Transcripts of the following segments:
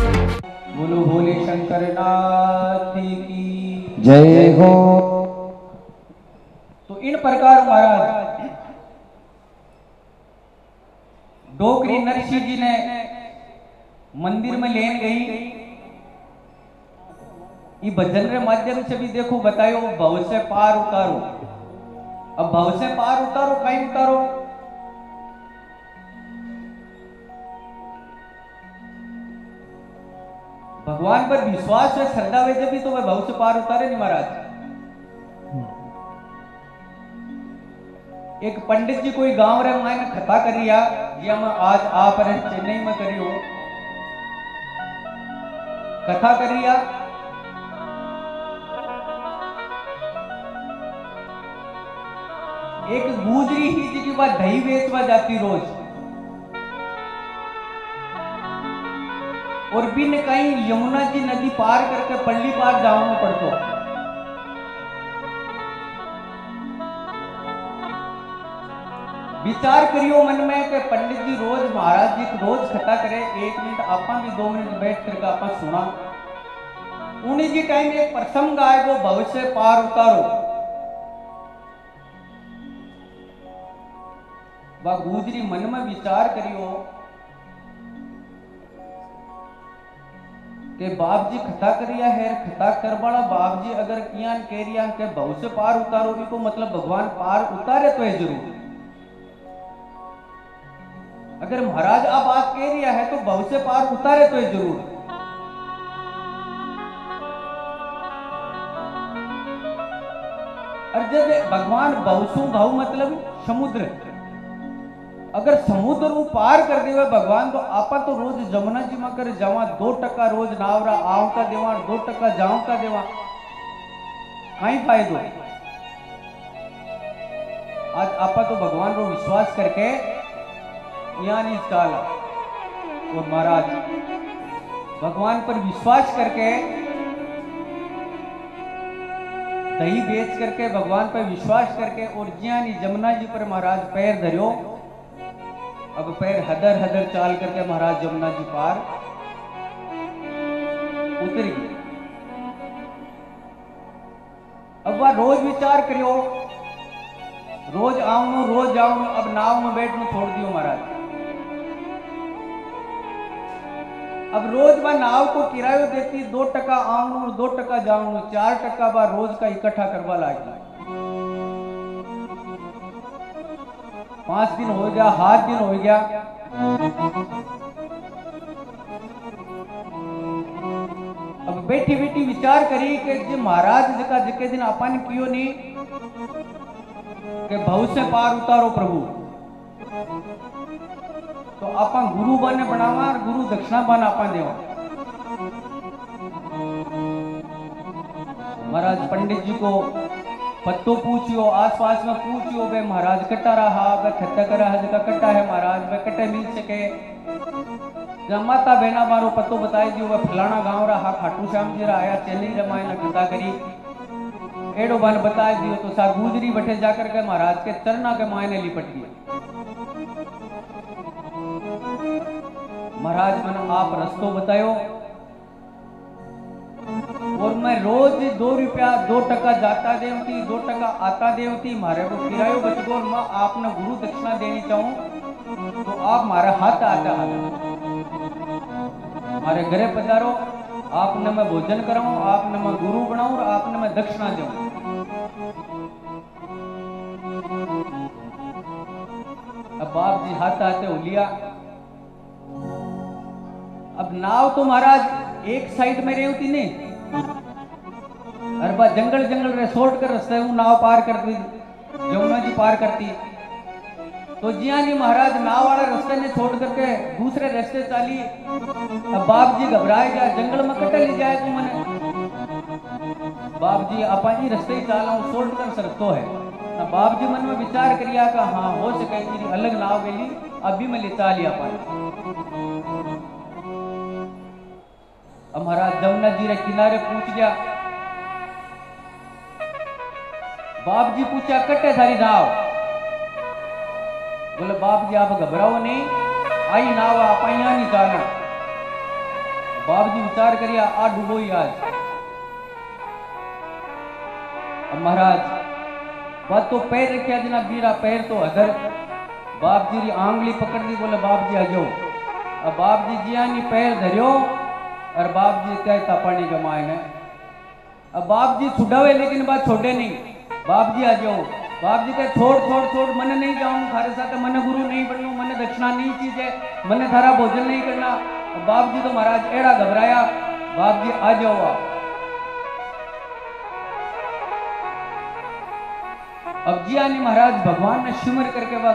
बोलो भोले शंकर नाथ की जय हो। तो इन प्रकार महाराज डोकरी नरसिंह जी ने मंदिर में लेन गई। ये भजन के माध्यम से भी देखो बतायो भव से पार उतारो। अब भव से पार उतारो कहीं उतारो, भगवान पर विश्वास है श्रद्धा है जब भी तो वह भव से पार उतारे नहीं महाराज। एक पंडित जी कोई गांव रे मायने कथा करिया जी हम आज आप चेन्नई में करियो कथा करिया। एक गुजरी ही जी की बात दही बेचवा जाती रोज और बिन कहीं यमुना जी नदी पार करके पल्ली पार जाना पड़तो। विचार करियो मन में कि पंडित जी रोज महाराज जी रोज कथा करे, 1 मिनट आपा भी 2 मिनट बैठ करके आपा सुना। उन्हीं जी टाइम एक प्रसंग आए वो भविष्य पार उतारो। वह गुजरी मन में विचार करियो कि बाप जी कथा करिया है, कथा करवाला बाप जी अगर कियान कह रिया कि भविष्य पार उतारो को मतलब भगवान पार उतारे तो है जरूर। अगर महाराज आप बात कह रिया है तो भविष्य पार उतारे तो है जरूर। और जब भगवान भवसु भव मतलब समुद्र, अगर समुद्र वो पार कर देवे भगवान तो आपा तो रोज जमुना जी में कर जावा 2% रोज नावरा आव का देवा 2% जाव का देवा कहीं फायदो। आज आपा तो भगवान को विश्वास करके यहाँ नहीं चाला और महाराज भगवान पर विश्वास करके दही बेच करके भगवान पर विश्वास करके और ज्ञानी जमुना जी पर महाराज पैर धरियो। अब पैर हदर हदर चाल करके महाराज जमुना जी पार उतर गई। अब वह रोज विचार करियो रोज आऊं रोज जाऊं, अब नाव में बैठू छोड़ दियो महाराज। अब रोज वह नाव को किरायो देती 2% आऊं 2% जाऊं 4% वह रोज का इकट्ठा करवा लागी। 5 दिन हो गया 7 दिन हो गया। अब बैठी बैठी विचार करी कि जो महाराज जका जके दिन अपन कियो नहीं कि भव से पार उतारो प्रभु, तो आपा गुरु बने बनावा और गुरु दक्षिणा बन आपा देवा। महाराज पंडित जी को पत्तो पूछियो आसपास में पूछियो वे महाराज कट्टा रहा वे खत्ता करा है जका कट्टा है महाराज वे कट्टे मिल सके। जब माता बहना मारो पत्तो बताई दियो वे फलाना गांव रहा खाटू श्याम जी रहा आया चेन्नई रमाय ने कथा करी एडो बन बता दियो तो सा गुजरी बैठे जाकर के महाराज के चरना के मायने लिपट गया। महाराज मैंने आप रस्तो बतायो और मैं रोज 2 रुपया 2% जाता देवती 2% आता देवती मारे को किरायो बचगोर मैं आपने गुरु दक्षिणा देनी चाहूं तो आप मारे हाथ आता हमारे घरे पधारो, आपने मैं भोजन कराऊं आपने मैं गुरु बनाऊं और आपने मैं दक्षिणा दूं। अब बाप जी हाथ आते हो लिया। अब नाव तो महाराज एक साइड में रहती नहीं अरे बा जंगल जंगल रिसोर्ट कर रास्ते हूं नाव पार करती जमुना जी पार करती तो जिया नहीं महाराज नाव वाला रास्ते ने छोड़ करके दूसरे रास्ते चाली। अब बाप जी घबराए गया जंगल में कटे ले जाए तू मने बाप जी आपा ही रास्ते ही चाला हूं शोल्ड कर सकतो है। अब बाप जी मन में विचार करिया का हाँ हो सके मेरी अलग नाव गई अभी मैं ले चा लिया पानी। अब महाराज जमुना जी रे किनारे पूछ गया बाप जी पूछा कट्टे थारी नाव बोले बाप जी आप घबराओ नहीं आई नाव आप यहाँ नहीं जाना। बाप जी विचार करिया आ डूबो ही आज। अब महाराज बात तो पैर रखिया जना बीरा पैर तो अधर बाप जी री आंगली पकड़ दी, बोले बाप जी आ जाओ। अब बाप जी जिया नी पैर धरियो और बाप जी त्या पानी जमाए ने। अब बाप जी छुड़ावे लेकिन बात छोड़े नहीं, बाप जी आ जाओ। बाप जी कहे छोड़ छोड़ छोड़, मन नहीं जाऊं थारे साथ, मन गुरु नहीं बनू, मन दक्षिणा नहीं चीजे, मन थारा भोजन नहीं करना। अब बाप जी तो महाराज एड़ा घबराया, बाप जी आ जाओ आप। अब जी आनी महाराज भगवान ने सिमर करके वा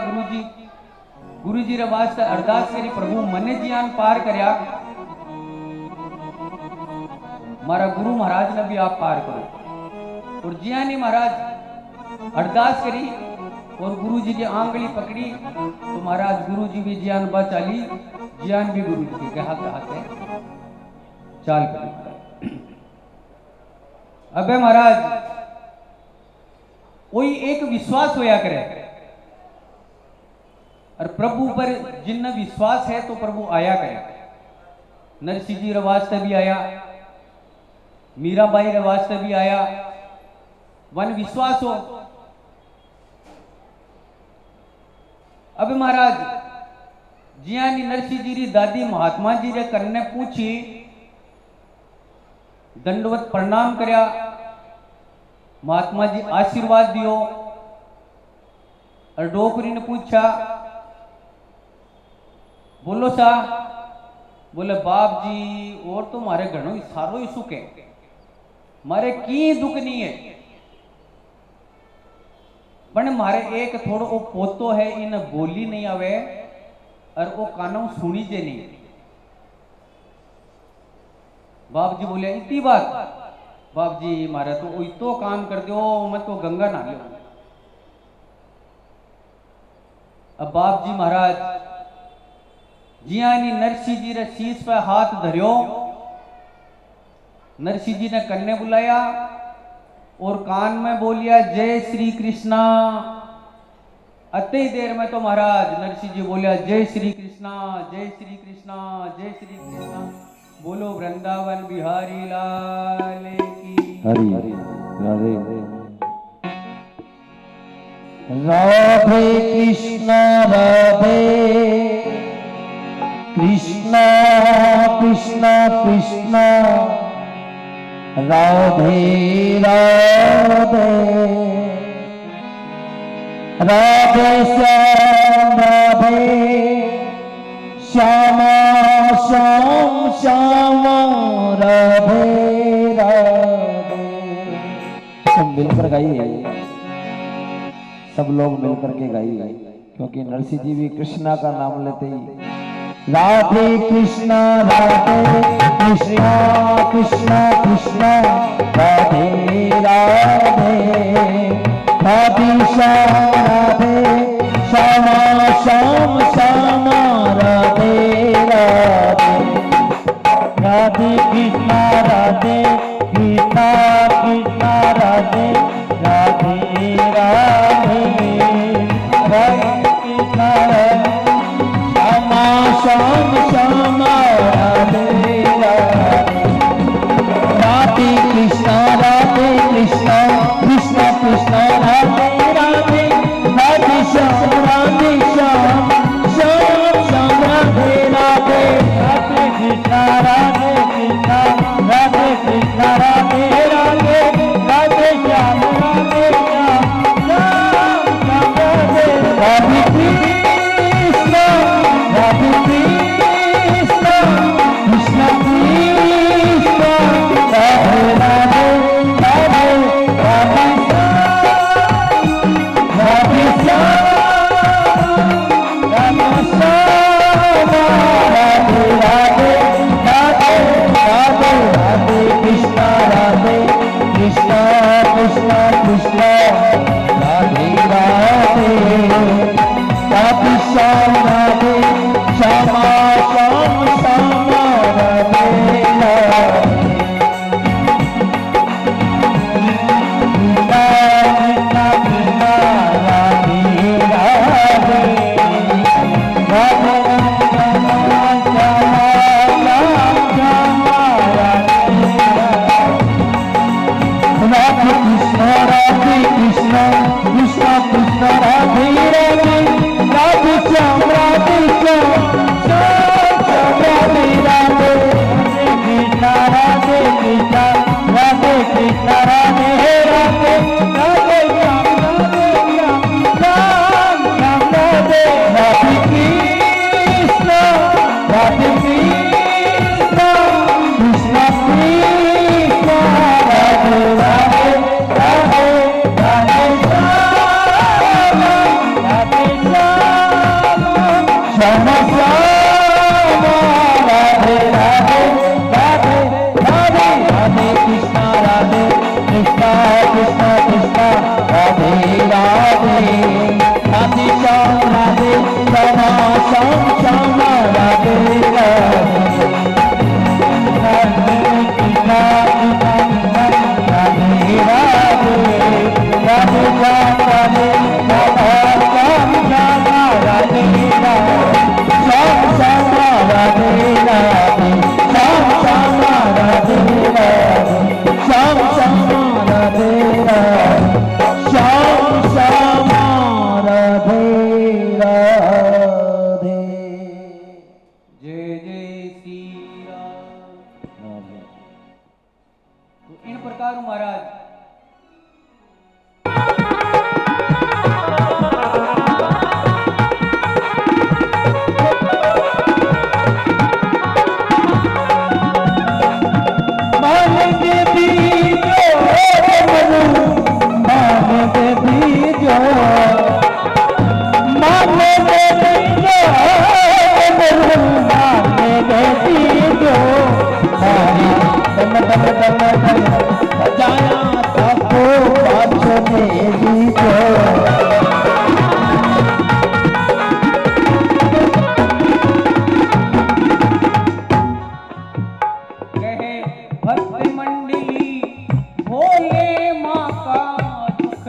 गुरु जी रे वास्ते अरदास करी, प्रभु मने जियान पार करया, मारा गुरु महाराज ने भी आप पार करो। और जियानी महाराज अरदास करी और गुरु जी की आंगली पकड़ी तो महाराज गुरु जी भी जियान बचा ली, जियान भी गुरु जी के हाथ हाथे चाल करी। अबे महाराज कोई एक विश्वास होया करे और प्रभु पर जिन विश्वास है तो प्रभु आया करे। नरसिंह जी रे वास्ते भी आया, मीराबाई रे वास्ते भी आया, वन विश्वास हो। अब महाराज जियानी नरसिंह जी री दादी महात्मा जी रे कन्ने पूछी, दंडवत प्रणाम करया, महात्मा जी आशीर्वाद दियो। और डोकरी ने पूछा, बोलो सा, बोले बाप जी और तो मारे घणो सारो ही सुख है, मारे की दुख नहीं है, पण मारे एक थोड़ो वो पोतो है, इन बोली नहीं आवे और वो कानों सुनी जे नहीं। बाप जी बोले इतनी बात, बाप जी मारे तो इतो काम कर दो, मैं तो गंगा ना लियो। अब बाप जी महाराज जियानी नरसिंह जी रे शीश पे हाथ धरियो, नरसिंह जी ने कन्ने बुलाया और कान में बोलिया जय श्री कृष्णा। अति ही देर में तो महाराज नरसिंह जी बोलिया जय श्री कृष्णा, जय श्री कृष्णा, जय श्री कृष्णा। बोलो वृंदावन बिहारी लाल की हरि राधे राधे कृष्णा राधे कृष्णा कृष्णा कृष्णा राधे राधे राधे श्याम राधे श्यामा श्याम श्याम राधे राधे। सब मिलकर गाइए, सब लोग मिलकर के गाइए, क्योंकि नरसिंह जी भी कृष्णा का नाम लेते ही राधे कृष्णा राधे कृष्णा कृष्णा कृष्णा राधे राधे राधे श्याम राधे श्यामा श्याम श्याम राधे राधे राधे कृष्णा राधे कृष्णा कृष्णा राधे राधे राधे राधे कृष्णा श्याम श्याम राधे राधे राधे कृष्णा कृष्णा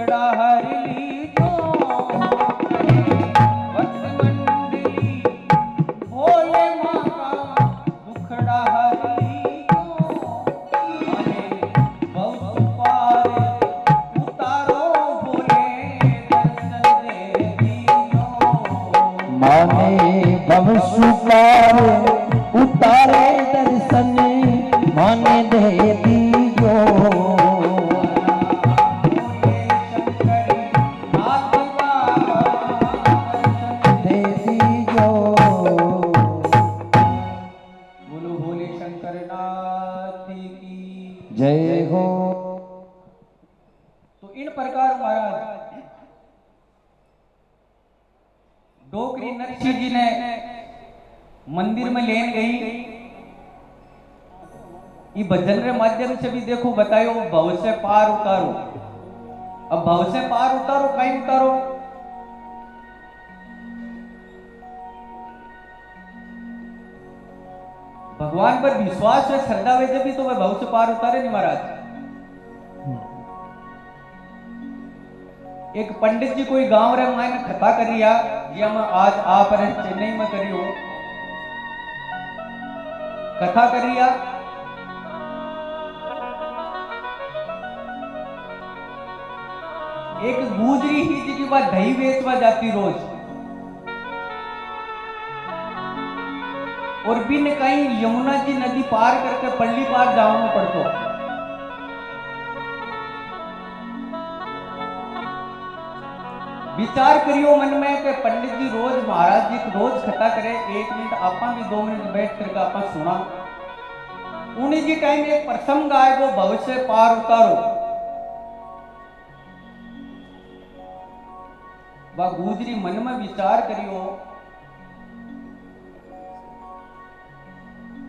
दुखड़ा हर लीजो भक्त मंडली भोले माँ का दुखड़ा हर लीजो माने बहुत पार उतारो भोले दर्शन दे दीजो माने भव सुपार उतारे दर्शन माने दे दीजो दे दीजो बोलो भोले शंकर नाथ की जय हो। तो इन प्रकार महाराज डोकरी नरसिंह जी ने मंदिर में लेन गई ये भजन के माध्यम से भी देखो बतायो भव से पार उतारो। अब भव से पार उतारो कहीं उतारो भगवान पर विश्वास है श्रद्धा वे जब भी तो वह भव से पार उतारे नहीं महाराज। एक पंडित जी कोई गांव रे मायने कथा करिया जी हम आज आप रे चेन्नई में करियो कथा करिया एक गुजरी ही जी की बात दही बेचवा जाती रोज और बिन कहीं यमुना जी नदी पार करके पल्ली पार जाना पड़तो। विचार करियो मन में कि पंडित जी रोज महाराज जी रोज कथा करे 1 मिनट आपा भी 2 मिनट बैठ करके आपा सुना उन्हीं जी टाइम एक प्रसंग आएगो भविष्य पार उतारो वह गुजरी मन में विचार करियो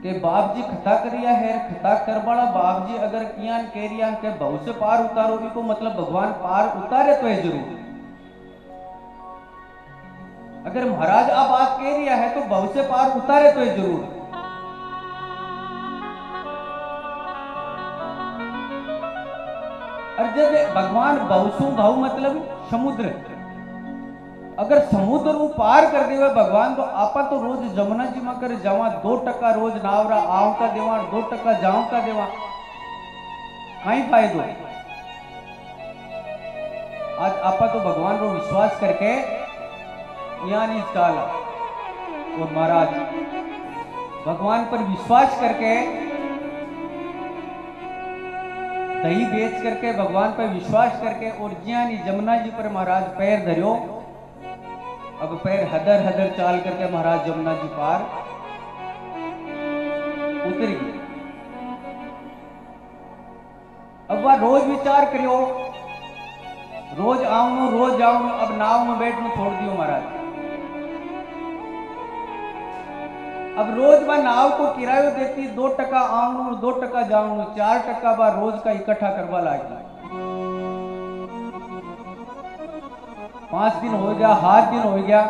कि बाप जी कथा करिया है कथा करवाला बाप जी अगर कियान कह रिया के भविष्य पार उतारो भी को मतलब भगवान पार उतारे तो है जरूर। अगर महाराज आप बात कह रिया है तो भविष्य पार उतारे तो है जरूर। और जब भगवान भवसु भव मतलब समुद्र अगर समुद्र को पार कर देवे भगवान तो आपा तो रोज जमुना जी में कर जावा 2% रोज नावरा आवता देवा 2% जावता देवा कहीं फायदो। आज आपा तो भगवान को विश्वास करके यहाँ नहीं चाला और महाराज भगवान पर विश्वास करके दही बेच करके भगवान पर विश्वास करके और ज्ञानी जमुना जी पर महाराज पैर धरियो। अब पैर हदर हदर चाल करके महाराज जमुना जी पार उतर गई। अब वह रोज विचार करियो रोज आऊं रोज जाऊं अब नाव में बैठू छोड़ दियो महाराज। अब रोज वह नाव को किरायो देती 2% आऊं 2% जाऊं 4% वह रोज का इकट्ठा करवा लागी। 5 दिन हो गया 7 दिन हो गया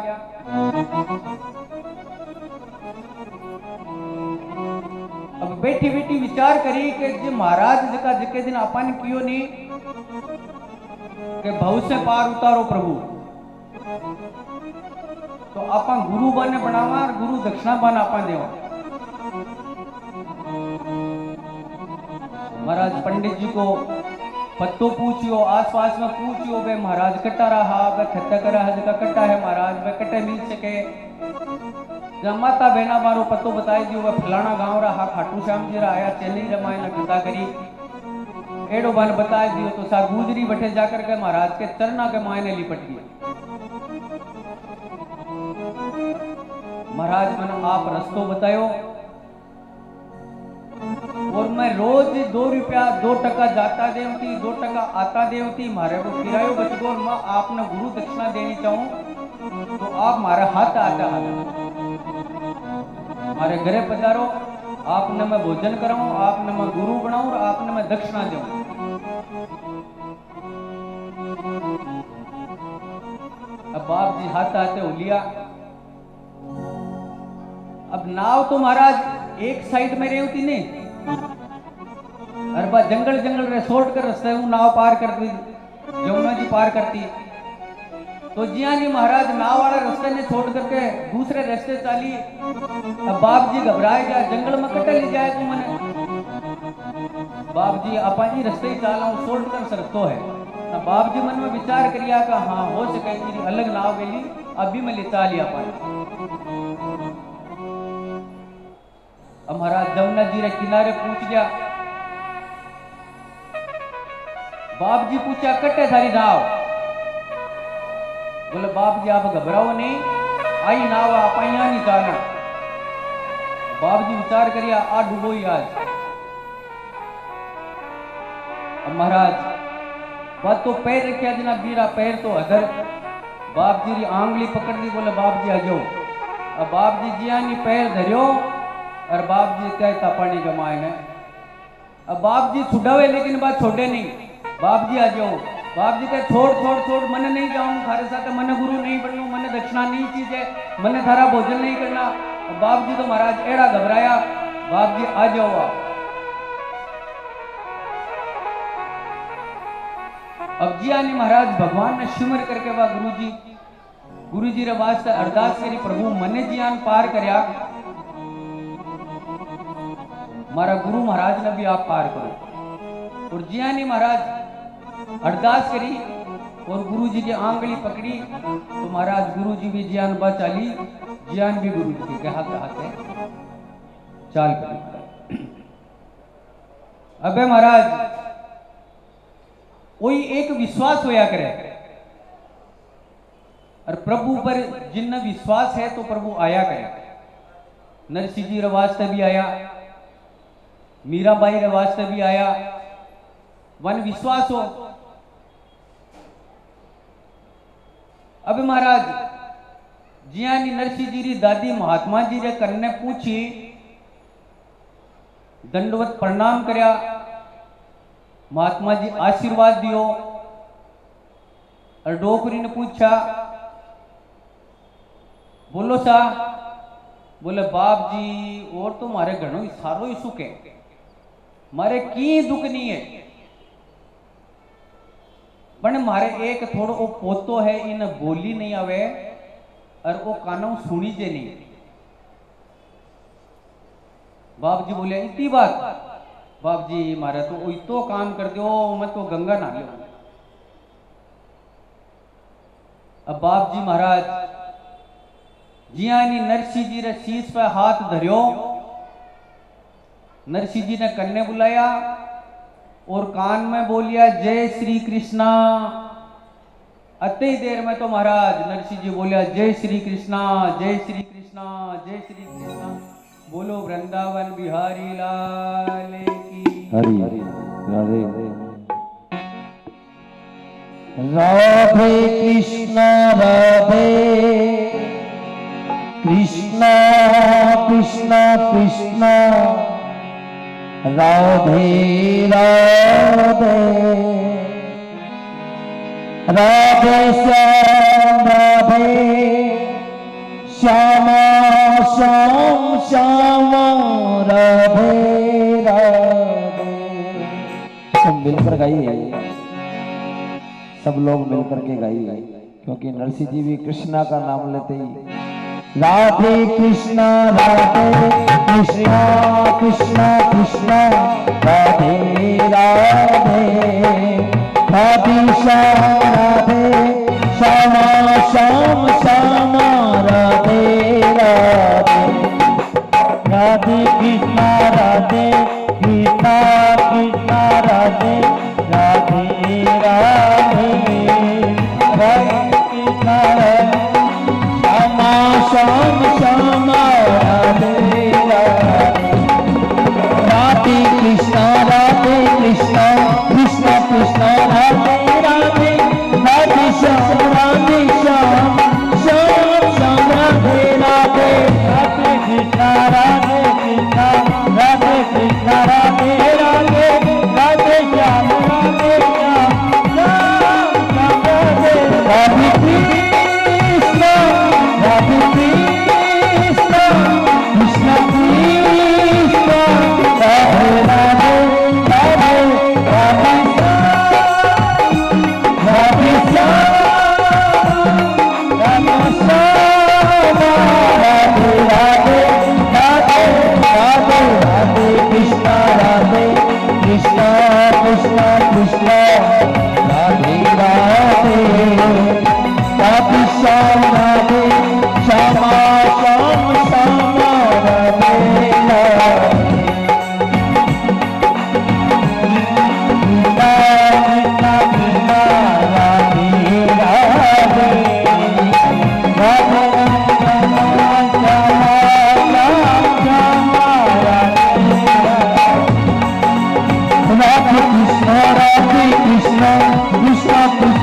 अब बैठी बैठी विचार करी कि जो महाराज जी का जिके दिन अपन कियो नहीं कि भव से पार उतारो प्रभु तो अपन गुरु बने बनावा और गुरु दक्षिणा बन अपन देवा। महाराज पंडित जी को पत्तो पूछियो आसपास में पूछियो वे महाराज कट्टा रहा वे खत्ता करा हज का कट्टा है महाराज वे कट्टे मिल सके जब माता बहना मारो पत्तो बताई दियो वे फलाना गांव रहा खाटू श्याम जी रहा आया चेन्नई रमायण कथा करी एडो बन बताए दियो तो सा गुजरी बटे जाकर के महाराज के चरना के मायने लिपट गया। महाराज मन आप रस्तो बतायो और मैं रोज 2 रुपया 2% जाता देवती 2% आता देवती मारे को किरायो बच गो और मैं आपने गुरु दक्षिणा देनी चाहूं तो आप मारे हाथ आता हमारे घरे पधारो आपने मैं भोजन कराऊं आपने मैं गुरु बनाऊं और आपने मैं दक्षिणा दूं। अब बाप जी हाथ आते हो लिया। अब नाव तो महाराज एक साइड में रही होती नहीं अरे बा जंगल जंगल रे शॉर्ट कर रास्ते हूं नाव पार कर दी। यमुना जी पार करती। तो जियानी महाराज नाव वाला रास्ते ने छोड़ करके दूसरे रास्ते चाली। अब बाप जी घबराए गया, जंगल में कटे ले जाए तू मने। बाप जी अपन ही रास्ते ही चाला हूँ, शॉर्ट कर सकतो है। तो बाप जी मन में विचार करिया का हाँ हो सके तेरी अलग नाव वेली अभी मैं ले चाली अपन। अब महाराज जमुना जी रे किनारे पूछ गया। बाप जी पूछा कटे थारी नाव? बोले बाप जी आप घबराओ नहीं, आई नाव आप यहाँ नहीं जाना। बाप जी विचार करिया आ डूबो ही आज। अब महाराज बात तो पैर रखिया जना बीरा पैर तो अधर। बाप जी री आंगली पकड़ दी, बोले बाप जी आ जाओ। अब बाप जी जिया नहीं पैर धरियो और बाप जी कहता पानी जमाए ने। अब बाप जी छुड़ावे लेकिन बात छोड़े नहीं। बाप जी आ जाओ। बाप जी कहे छोड़ छोड़ छोड़, मने नहीं जाऊं थारे साथ, मने गुरु नहीं बनू, मने दक्षिणा नहीं चीजे, मने थारा भोजन नहीं करना। अब बाप जी तो महाराज एड़ा घबराया। बाप जी आ जाओ आप। अब जी आनी महाराज भगवान ने सिमर करके वह गुरु जी रे वास्ते अरदास करी, प्रभु मने जियान पार करया, मारा गुरु महाराज ने भी आप पार करो। और जियानी महाराज अरदास करी और गुरु जी की आंगली पकड़ी तो महाराज गुरु जी भी जियान बचाली, जियान भी गुरु जी के हाथ हाथे चाल करी। अबे महाराज कोई एक विश्वास होया करे और प्रभु पर जिन विश्वास है तो प्रभु आया करे। नरसिंह जी रे वास्ते भी आया, मीराबाई रे वास्ते भी आया, वन विश्वास हो। अब महाराज जियानी नरसिंह जी री दादी महात्मा जी रे करने पूछी, दंडवत प्रणाम करया, महात्मा जी आशीर्वाद दियो। और डोकरी ने पूछा बोलो सा? बोले बाप जी और तो मारे घणो ही सारो ही सुख है, मारे की दुख नहीं है, पण मारे एक थोड़ो वो पोतो है इन बोली नहीं आवे और वो कानों सुनी जे नहीं। बाप जी बोले इतनी बात? बाप जी मारे तो वही तो काम कर दो, मैं तो गंगा नहा लो। अब बाप जी महाराज जियानी नरसिंह जी रे शीश पे हाथ धरियो, नरसिंह जी ने कन्ने बुलाया और कान में बोलिया जय श्री कृष्णा। अति ही देर में तो महाराज नरसिंह जी बोलिया जय श्री कृष्णा, जय श्री कृष्णा, जय श्री कृष्णा। बोलो वृंदावन बिहारी लाल की हरि राधे राधे कृष्णा राधे कृष्णा कृष्णा कृष्णा राधे राधे राधे श्याम राधे श्यामा श्याम श्याम राधे राधे। सब मिलकर गाइए, सब लोग मिलकर के गाइए, क्योंकि नरसिंह जी भी कृष्णा का नाम लेते ही राधे कृष्णा राधे कृष्णा कृष्णा कृष्णा राधे राधे राधे श्याम राधे श्यामा श्याम श्याम राधे राधे राधे कृष्णा राधे कृष्णा कृष्णा राधे राधे राधे राधे कृष्णा श्यामा श्याम श्याम राधे राधे राधे कृष्णा कृष्णा कृष्णा कृष्णा राधे राधे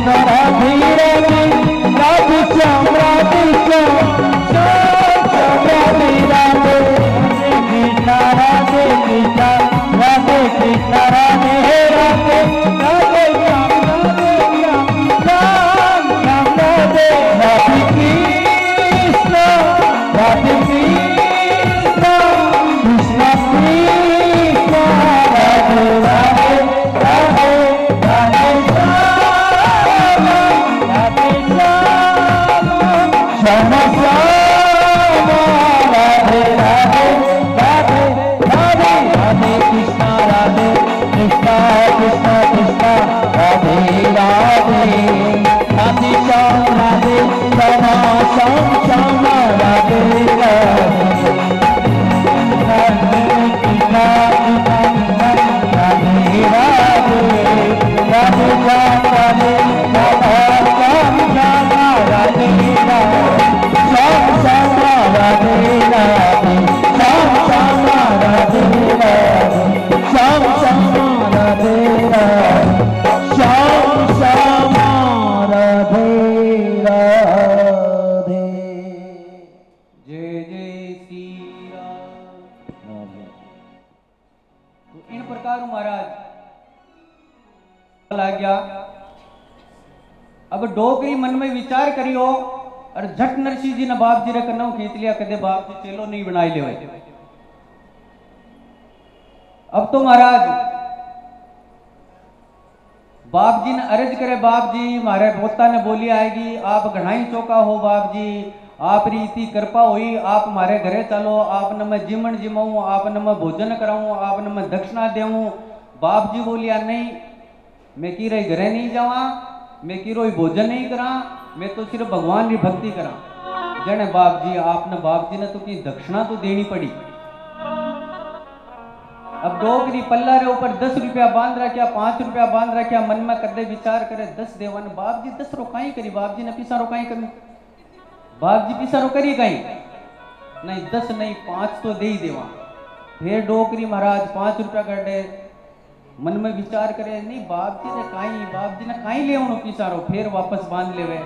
कृष्ण राधे राधे राधे श्याम राधे श्याम श्याम श्याम राधे राधे कृष्ण राधे कृष्ण राधे कृष्ण राधे राधे राधे श्याम राधे श्याम श्याम श्याम राधे राधे कृष्ण राधे कृष्ण कृष्ण कृष्ण राधे राधे राधे राधे श्याम राधे श्याम श्याम श्याम राधे राधे राधे राधे राधे कृष्ण राधे कृष्ण कृष्ण कृष्ण राधे राधे राधे श्याम राधे श्याम श्याम श्याम राधे राधे राधे कृष्ण राधे राधे राधे श्याम राधे श्याम श्याम राधे राधे श्याम श्याम राधे राधे श्याम श्याम राधे राधे श्याम श्याम राधे राधे श्याम श्याम राधे राधे। जय जय श्री राम। तो इन प्रकार महाराज आ गया। अब डोकरी मन में विचार करियो और झट नरसिंह जी ने बाप जी रे कन्नौ खींच लिया, कदे बाप जी चेलो नहीं बनाई ले। अब तो महाराज बाप जी ने अर्ज करे, बाप जी मारे पोता ने बोली आएगी, आप घणाई चौका हो बाप जी, आप री इतनी कृपा हुई, आप मारे घरे चलो, आप न मैं जिमन जिमाऊं, आप न मैं भोजन कराऊं, आप न मैं दक्षिणा देऊं। बाप जी बोलिया नहीं, मैं की रही घरे नहीं जावा, मैं की रोई भोजन नहीं करा, मैं तो सिर्फ भगवान की भक्ति करा। जने बाप जी आपने बाप जी ने तो की दक्षिणा तो देनी पड़ी। अब डोकरी पल्ला रे ऊपर 10 रुपया बांध रखा, 5 रुपया बांध रखा, मन में कदे विचार करे 10 देवन। बाप जी 10 रोकाई करी, बाप जी ने पीसा रोकाई करी, बाप जी पीसा रोकरी कहीं नहीं, 10 नहीं 5 तो दे ही देवा। फिर डोकरी महाराज 5 रुपया कर दे, मन में विचार करे नहीं बाप जी ने काई ले उनो पीसा रो, फिर वापस बांध लेवे।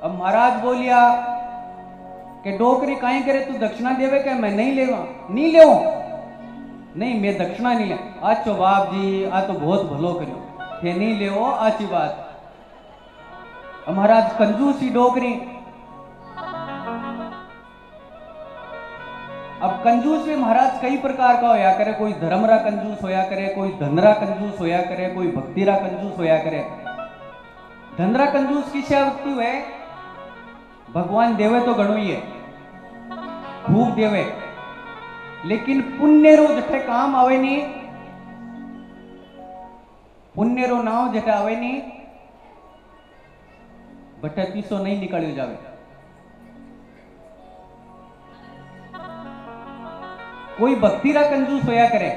अब महाराज बोलिया कि डोकरी काई करे तू दक्षिणा देवे के, मैं नहीं लेवा, नहीं ले नहीं मैं दक्षिणा नहीं ले। आचो बाप जी आ तो बहुत भलो करो, फिर नहीं ले आची बात। अब महाराज कंजूसी डोकरी। अब कंजूस में महाराज कई प्रकार का होया करे, कोई धर्मरा कंजूस होया करे, कोई धनरा कंजूस होया करे, कोई भक्तिरा कंजूस होया करे। धनरा कंजूस की शक्ति हुए, भगवान देवे तो घणो ही है, खूब देवे, लेकिन पुण्य रो जठे काम आवे नहीं, पुण्य रो नाव जठे आवे नहीं, बटे पीसो नहीं निकलियो जावे। कोई भक्तिरा कंजूस होया करे,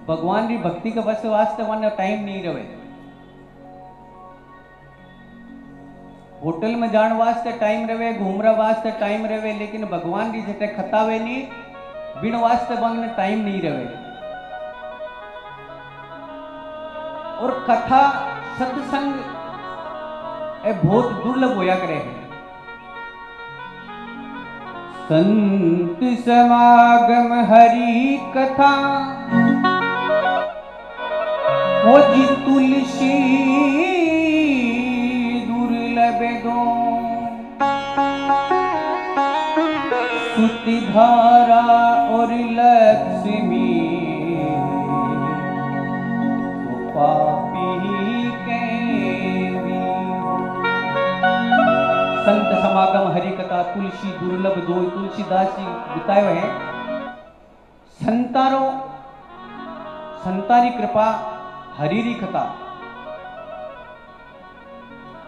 भगवान की भक्ति के बस वास्ते वन टाइम नहीं रहे, होटल में जाने वास्ते टाइम रहे, घूमरा वास्ते टाइम रहे, लेकिन भगवान की जटे खतावे नहीं बिन वास्ते बंगने टाइम नहीं रहे। और कथा सत्संग बहुत दुर्लभ होया करे है। संत समागम हरि कथा हो जी तुलसी दुर्लभ दो, सुति धारा और लक्ष्मी तो पापी के संत समागम हरि कथा तुलसी दुर्लभ दो। तुलसीदास जी बताए हुए हैं संतारो संतारी कृपा हरिरी कथा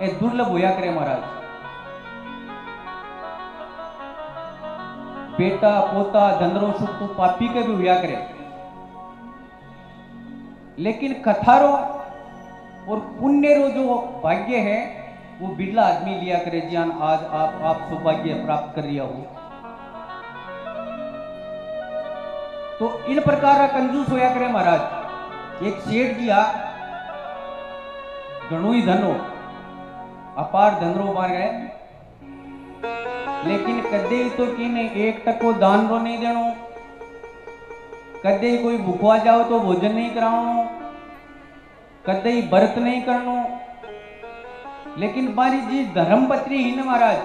ए दुर्लभ होया करे महाराज। बेटा पोता धनरो सुख तो पापी के भी होया करे, लेकिन कथारो और पुण्य रो जो भाग्य है वो बिरला आदमी लिया करे। जियान आज आप सौभाग्य प्राप्त कर लिया हो, तो इन प्रकार का कंजूस होया करे महाराज। एक सेठ जी आ घणो ही धन हो, अपार धन रो मार गए, लेकिन कदे ही तो की ने एक टको दान रो नहीं देनो, कदे ही कोई भूखवा जाओ तो भोजन नहीं करानो, कदे ही व्रत नहीं करनो। लेकिन मारी जी धर्म पत्नी ही न महाराज,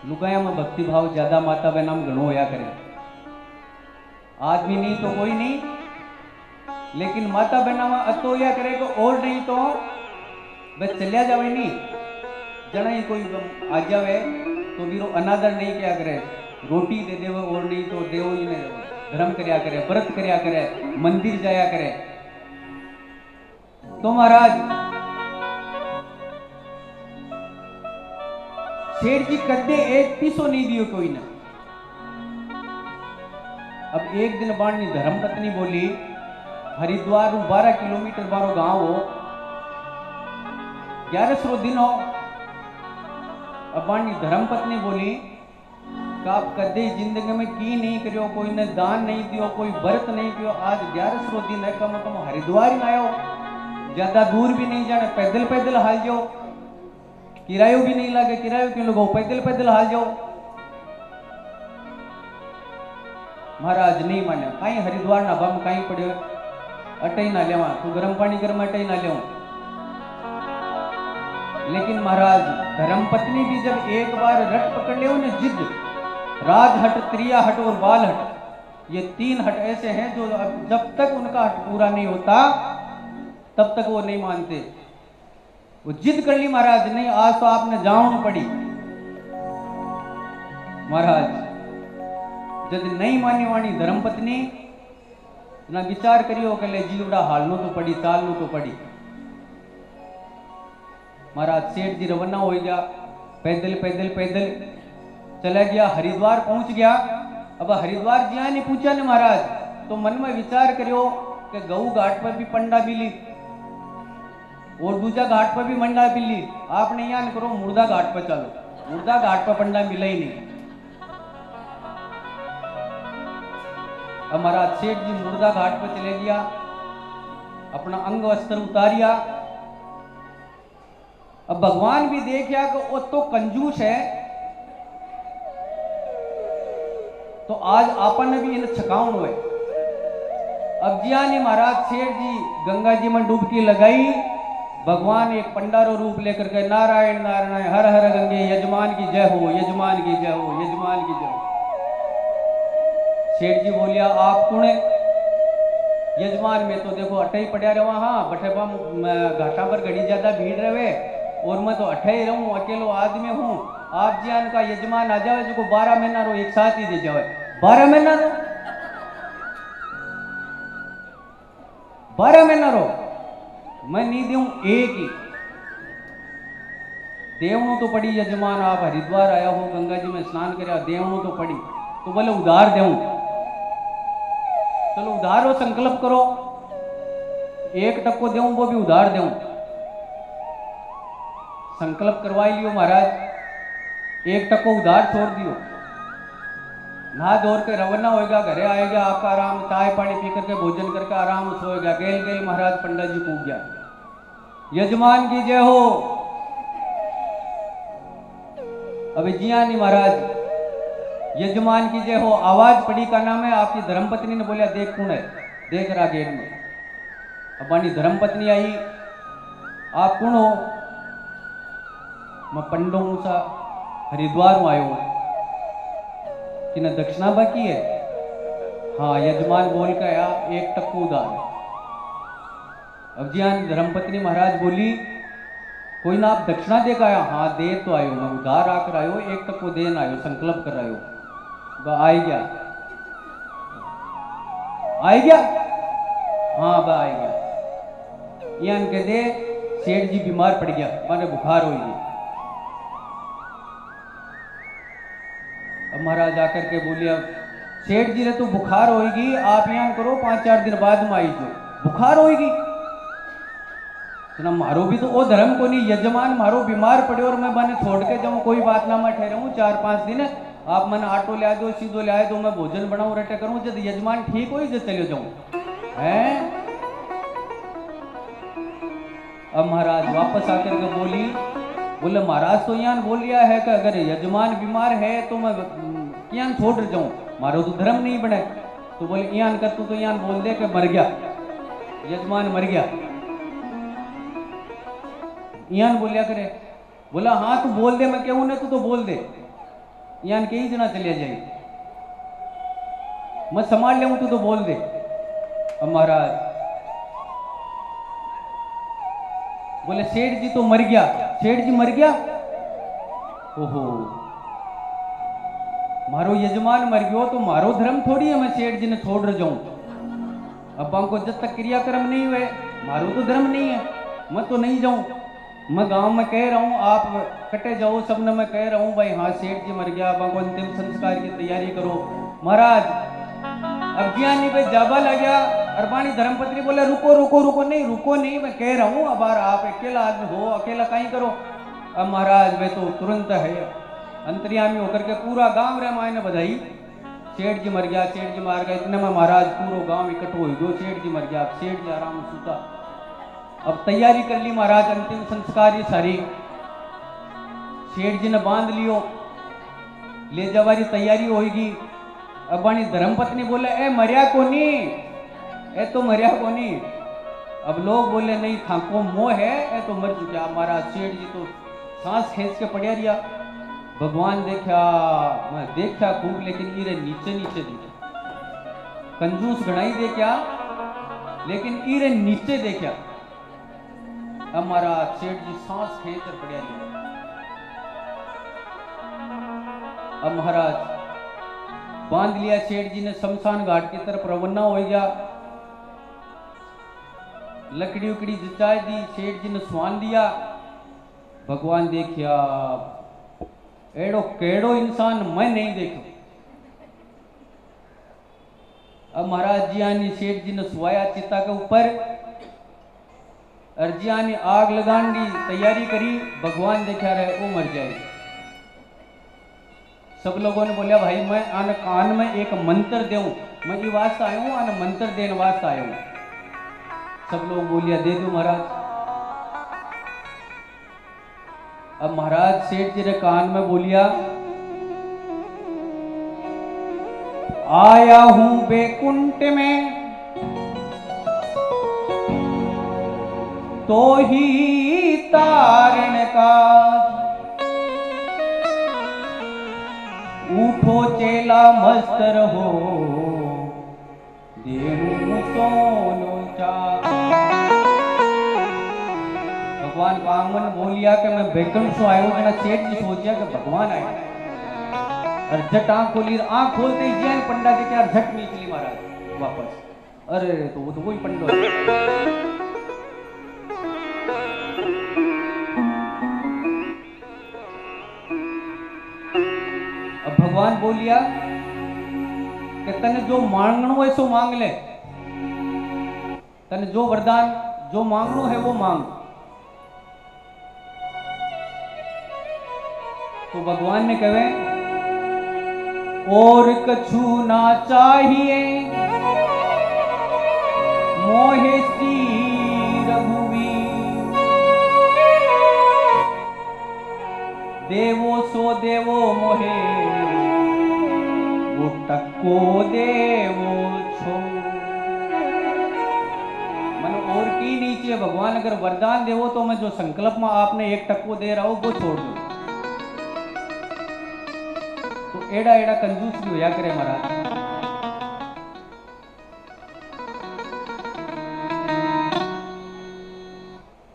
लुगाया में भक्ति भाव ज्यादा माता बहना में घणो होया करे, आदमी नहीं तो कोई नहीं, लेकिन माता बहना में अतो होया करे को और नहीं तो बस चलिया जावे नहीं, जना ही कोई आ जावे तो बीरो अनादर नहीं क्या करे, रोटी दे देवे और नहीं तो देव ही नहीं देवे, धर्म करया करे, व्रत करया करे, मंदिर जाया करे। तो महाराज शेठ जी कदे एक पीसो नहीं दियो कोई ने। अब एक दिन बाणी धर्म पत्नी बोली, हरिद्वार 12 किलोमीटर बारो गांव हो, 11 दिन हो। अब बाणी धर्म पत्नी बोली कि आप कदे जिंदगी में की नहीं करियो, कोई ने दान नहीं दियो, कोई व्रत नहीं कियो, आज 11 दिन है, कम कम हरिद्वार ही आयो, ज्यादा दूर भी नहीं जाने, पैदल पैदल हाल जाओ, किरायो भी नहीं लगे, किरायो क्यों लगो, पैदल पैदल हाल जाओ। महाराज नहीं माने, कहीं हरिद्वार ना बम कहीं पड़े अटई ना लेवा, तू गर्म पानी गर्म अटई ना ले। लेकिन महाराज धर्म पत्नी भी जब एक बार रट पकड़ ले ने जिद, राज हट, त्रिया हट और बाल हट, ये 3 हट ऐसे हैं जो जब तक उनका हट पूरा नहीं होता तब तक वो नहीं मानते। वो जिद कर ली महाराज, नहीं आज तो आपने जान पड़ी। महाराज जब नहीं मानी वाणी धर्म पत्नी ना विचार करियो के ले जीवड़ा हालनो तो पड़ी, चालनो तो पड़ी। महाराज सेठ जी रवाना हो गया, पैदल पैदल पैदल चला गया, हरिद्वार पहुंच गया। अब हरिद्वार जिया ने पूछा ने महाराज, तो मन में विचार करियो कि गऊ घाट पर भी पंडा मिली और दूसरा घाट पर भी मंडा मिली, आपने यहाँ करो मुर्दा घाट पर चलो, मुर्दा घाट पर पंडा मिला ही नहीं। अब महाराज सेठ जी मुर्दा घाट पर चले गया, अपना अंग वस्त्र उतारिया। अब भगवान भी देखा कि वो तो कंजूस है, तो आज आपन भी इन छकाउन हुए। अब जिया ने महाराज सेठ जी गंगा जी में डुबकी लगाई, भगवान एक पंडारो रूप लेकर के नारायण नारायण हर हर गंगे यजमान की जय हो, यजमान की जय हो, यजमान की जय हो। सेठ जी बोलिया आप कौन है? यजमान में तो देखो अठे ही पड़ा रहा, हाँ बठे घाटा पर घड़ी ज्यादा भीड़ रहे और मैं तो अठे ही रहूं, अकेलो आदमी हूं। आप जियान का यजमान आ जावे जो 12 महीना रो एक साथ ही दे जावे, 12 महीना रो, 12 महीना रो मैं नहीं दूं एक ही। देवनु तो पड़ी यजमान, आप हरिद्वार आया हो, गंगा जी में स्नान कराया, देवनु तो पड़ी, तो बोले उधार देऊं, चलो उधार हो संकल्प करो, 1 टक्को देऊं वो भी उधार देऊं। संकल्प करवाई लियो महाराज, 1 टक्को उधार छोड़ दियो, नहा धोर के रवाना होएगा, घरे आएगा, आपका आराम चाय पानी पी करके भोजन करके आराम सोएगा। गेल गेल महाराज पंडित जी पूछ गया, यजमान की जय हो। अभी जिया नहीं महाराज, यजमान की जय हो आवाज पड़ी, का नाम है? आपकी धर्मपत्नी ने बोलिया देख कौन है, देख रहा गेट में। अब बानी धर्मपत्नी आई, आप कौन हो? मैं पंडो हूं सा, हरिद्वार में आयो हूं, कि न दक्षिणा बाकी है? हाँ यजमान बोल के आया 1 टक्को उधार। अब जी हाँ धर्मपत्नी महाराज बोली कोई ना आप दक्षिणा दे का आया? हाँ दे तो आयो, मैं उधार आकर आयो, 1 टक्को देन आयो, संकल्प कर आयो। बा आई गया, आई गया, हाँ बा आई गया। यान कह दे सेठ जी बीमार पड़ गया, माने बुखार हो गई। अब महाराज आकर के बोलिया सेठ जी ने तो बुखार होगी, आप यहाँ करो 5-4 दिन बाद में आई जो बुखार होगी। ना मारो भी तो वो धर्म को नहीं, यजमान मारो बीमार पड़े और मैं मैंने छोड़ के जाऊं, कोई बात ना मैं ठहराऊं 4-5 दिन, आप मैंने ऑटो ले आ दो, सीधो ले आए दो, मैं भोजन बनाऊं रटे करूं, जब यजमान ठीक हो जब चले जाऊं। हैं अब महाराज वापस आकर के बोले महाराज तो यहाँ बोल लिया है कि अगर यजमान बीमार है तो मैं यहाँ छोड़ जाऊं, मारो तो धर्म नहीं बने। तो बोले यहाँ कर तू तो यहाँ बोल दे कि मर गया, यजमान मर गया, यहाँ बोलिया करे। बोला हाँ तू बोल दे, मैं क्यों ना, तू तो बोल दे, यहाँ कई जना चलिया जाए, मैं संभाल ले, तू तो बोल दे। अब महाराज बोले सेठ जी तो मर गया, सेठ जी मर गया, ओहो मारो यजमान मर गयो तो मारो धर्म थोड़ी है मैं सेठ जी ने छोड़ जाऊं। अब हमको जब तक क्रियाक्रम नहीं हुए मारो तो धर्म नहीं है, मैं तो नहीं जाऊं। मैं गांव में कह रहा हूं आप कटे जाओ, सबने मैं कह रहा हूं भाई हाँ सेठ जी मर गया, अब हमको अंतिम संस्कार की तैयारी करो। महाराज अब ज्ञानी भाई जाबा लग गया, अरबानी धर्मपत्नी बोले रुको रुको रुको, नहीं रुको नहीं, मैं कह रहा हूं अब आप अकेला आदमी हो, अकेला कहीं करो। अब महाराज वे तो तुरंत है अंतर्यामी होकर के पूरा गांव रे मायने बधाई, सेठ जी मर गया, सेठ जी मार गया। इतने में महाराज पूरा गांव इकट्ठो हो गयो, सेठ जी मर गया। अब सेठ जी आराम से सुता, अब तैयारी कर ली महाराज अंतिम संस्कार सारी, सेठ जी ने बांध लियो, ले जावारी तैयारी होगी। अब बानी धर्मपत्नी बोले ए मरिया कोनी, ए तो मरिया कोनी। अब लोग बोले नहीं थाको मोह है, ए तो मर चुका। महाराज सेठ जी तो सांस खींच के पड़िया रिया। भगवान देखा, मैं देखा खूब, लेकिन ईरे नीचे नीचे देखा, कंजूस घनाई देखा लेकिन ईरे नीचे देखा। अब महाराज सेठ जी सांस खींच कर पड़िया रिया। अब महाराज बांध लिया सेठ जी ने, शमशान घाट की तरफ रवाना हो गया। लकड़ी उकड़ी जचाई दी, सेठ जी ने स्वान दिया। भगवान देखिया एड़ो केड़ो इंसान मैं नहीं देखो। अब महाराज जी आनी सेठ जी ने सुवाया चिता के ऊपर, अर्जिया ने आग लगाने की तैयारी करी। भगवान देखा रहे वो मर जाए। सब लोगों ने बोला भाई मैं आने कान में एक मंत्र देऊं, मैं ये वास्ते आया हूं, आने मंत्र देने वास्ते आया हूं। सब लोग बोलिया दे दो महाराज। अब महाराज सेठ जी ने कान में बोलिया आया हूं बैकुंठ में तो ही तारण का, उठो चेला मस्त रहो देहू सोनो चाक। भगवान वामन बोलिया कि मैं बैकुंठ से आयो, मैंने सेठ जी सोचिया कि भगवान आए और झट आंख खोली, आंख खोलते ही जैन पंडा जी क्या झट निकली महाराज वापस। अरे तो वो तो वही पंडो है। अब भगवान बोलिया कि तने जो मांगनो है सो मांग ले, तने जो वरदान जो मांगनो है वो मांग। तो भगवान ने कहे और कछु ना चाहिए मोहे श्री रघुवीर, देवो सो देवो मोहे वो टक्को देवो छो। मन और की नीचे भगवान अगर वरदान देवो तो मैं जो संकल्प में आपने एक टक्को दे रहा हूं वो छोड़ दो। तो एड़ा एड़ा कंजूस भी होया करे महाराज।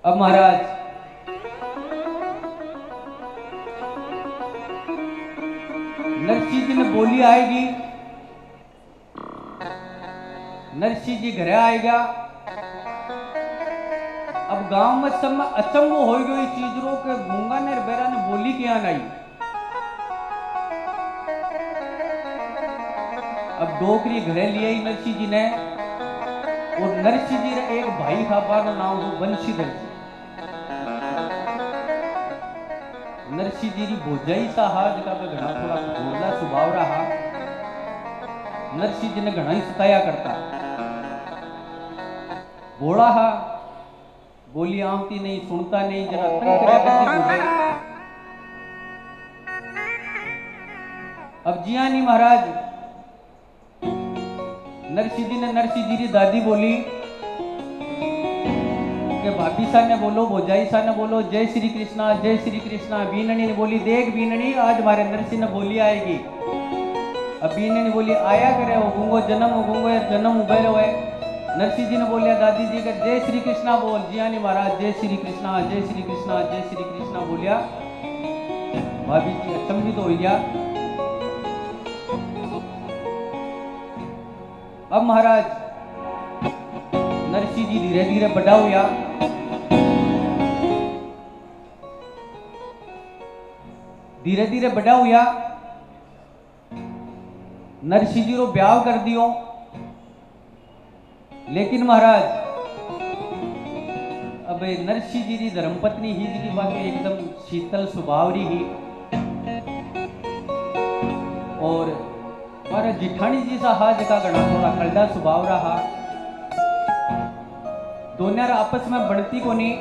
अब महाराज नरसिंह जी ने बोली आएगी, नरसिंह जी घरे आएगा। अब गांव में सब में अचंभो हो गयो इस चीज रो के गूंगा ने बेरा ने बोली क्या नहीं। अब डोकरी घरे लिए नरसिंह जी ने, और नरसिंह जी ने एक भाई था बारो नाम हो बंशीधर जी। नरसिंह जी भोजाई सा हा जगह पे घना थोड़ा भोला स्वभाव रहा। नरसिंह जी ने घना ही सताया करता, भोला हा बोली आमती नहीं, सुनता नहीं, जना तंग करा करती बोले। अब जियानी महाराज नरसिंह जी ने नरसिंह जी की दादी बोली कि भाभी सा ने बोलो, भोजाई सा ने बोलो, जय श्री कृष्णा, जय श्री कृष्णा। बीननी ने बोली, देख बीननी आज हमारे नरसिंह ने बोली आएगी। अब बीननी बोली आया करे, वो गूंगो जन्म उबेर हुए। नरसिंह जी ने बोलिया दादी जी का जय श्री कृष्णा बोल। जियानी महाराज जय श्री कृष्णा, जय श्री कृष्णा, जय श्री कृष्णा बोलिया। भाभी जी अचंभित हो गया। अब महाराज नरसिंह जी धीरे धीरे बड़ा हुआ। धीरे धीरे बड़ा हुआ। नरसिंह जी को ब्याह कर दियो। लेकिन महाराज अब नरसिंह जी की धर्मपत्नी ही जी की बात एकदम शीतल स्वभाव रही ही। और हमारे जिठानी जी सा हा जगह गणा थोड़ा कलडा स्वभाव रहा। दोनों आपस में बढ़ती को नहीं।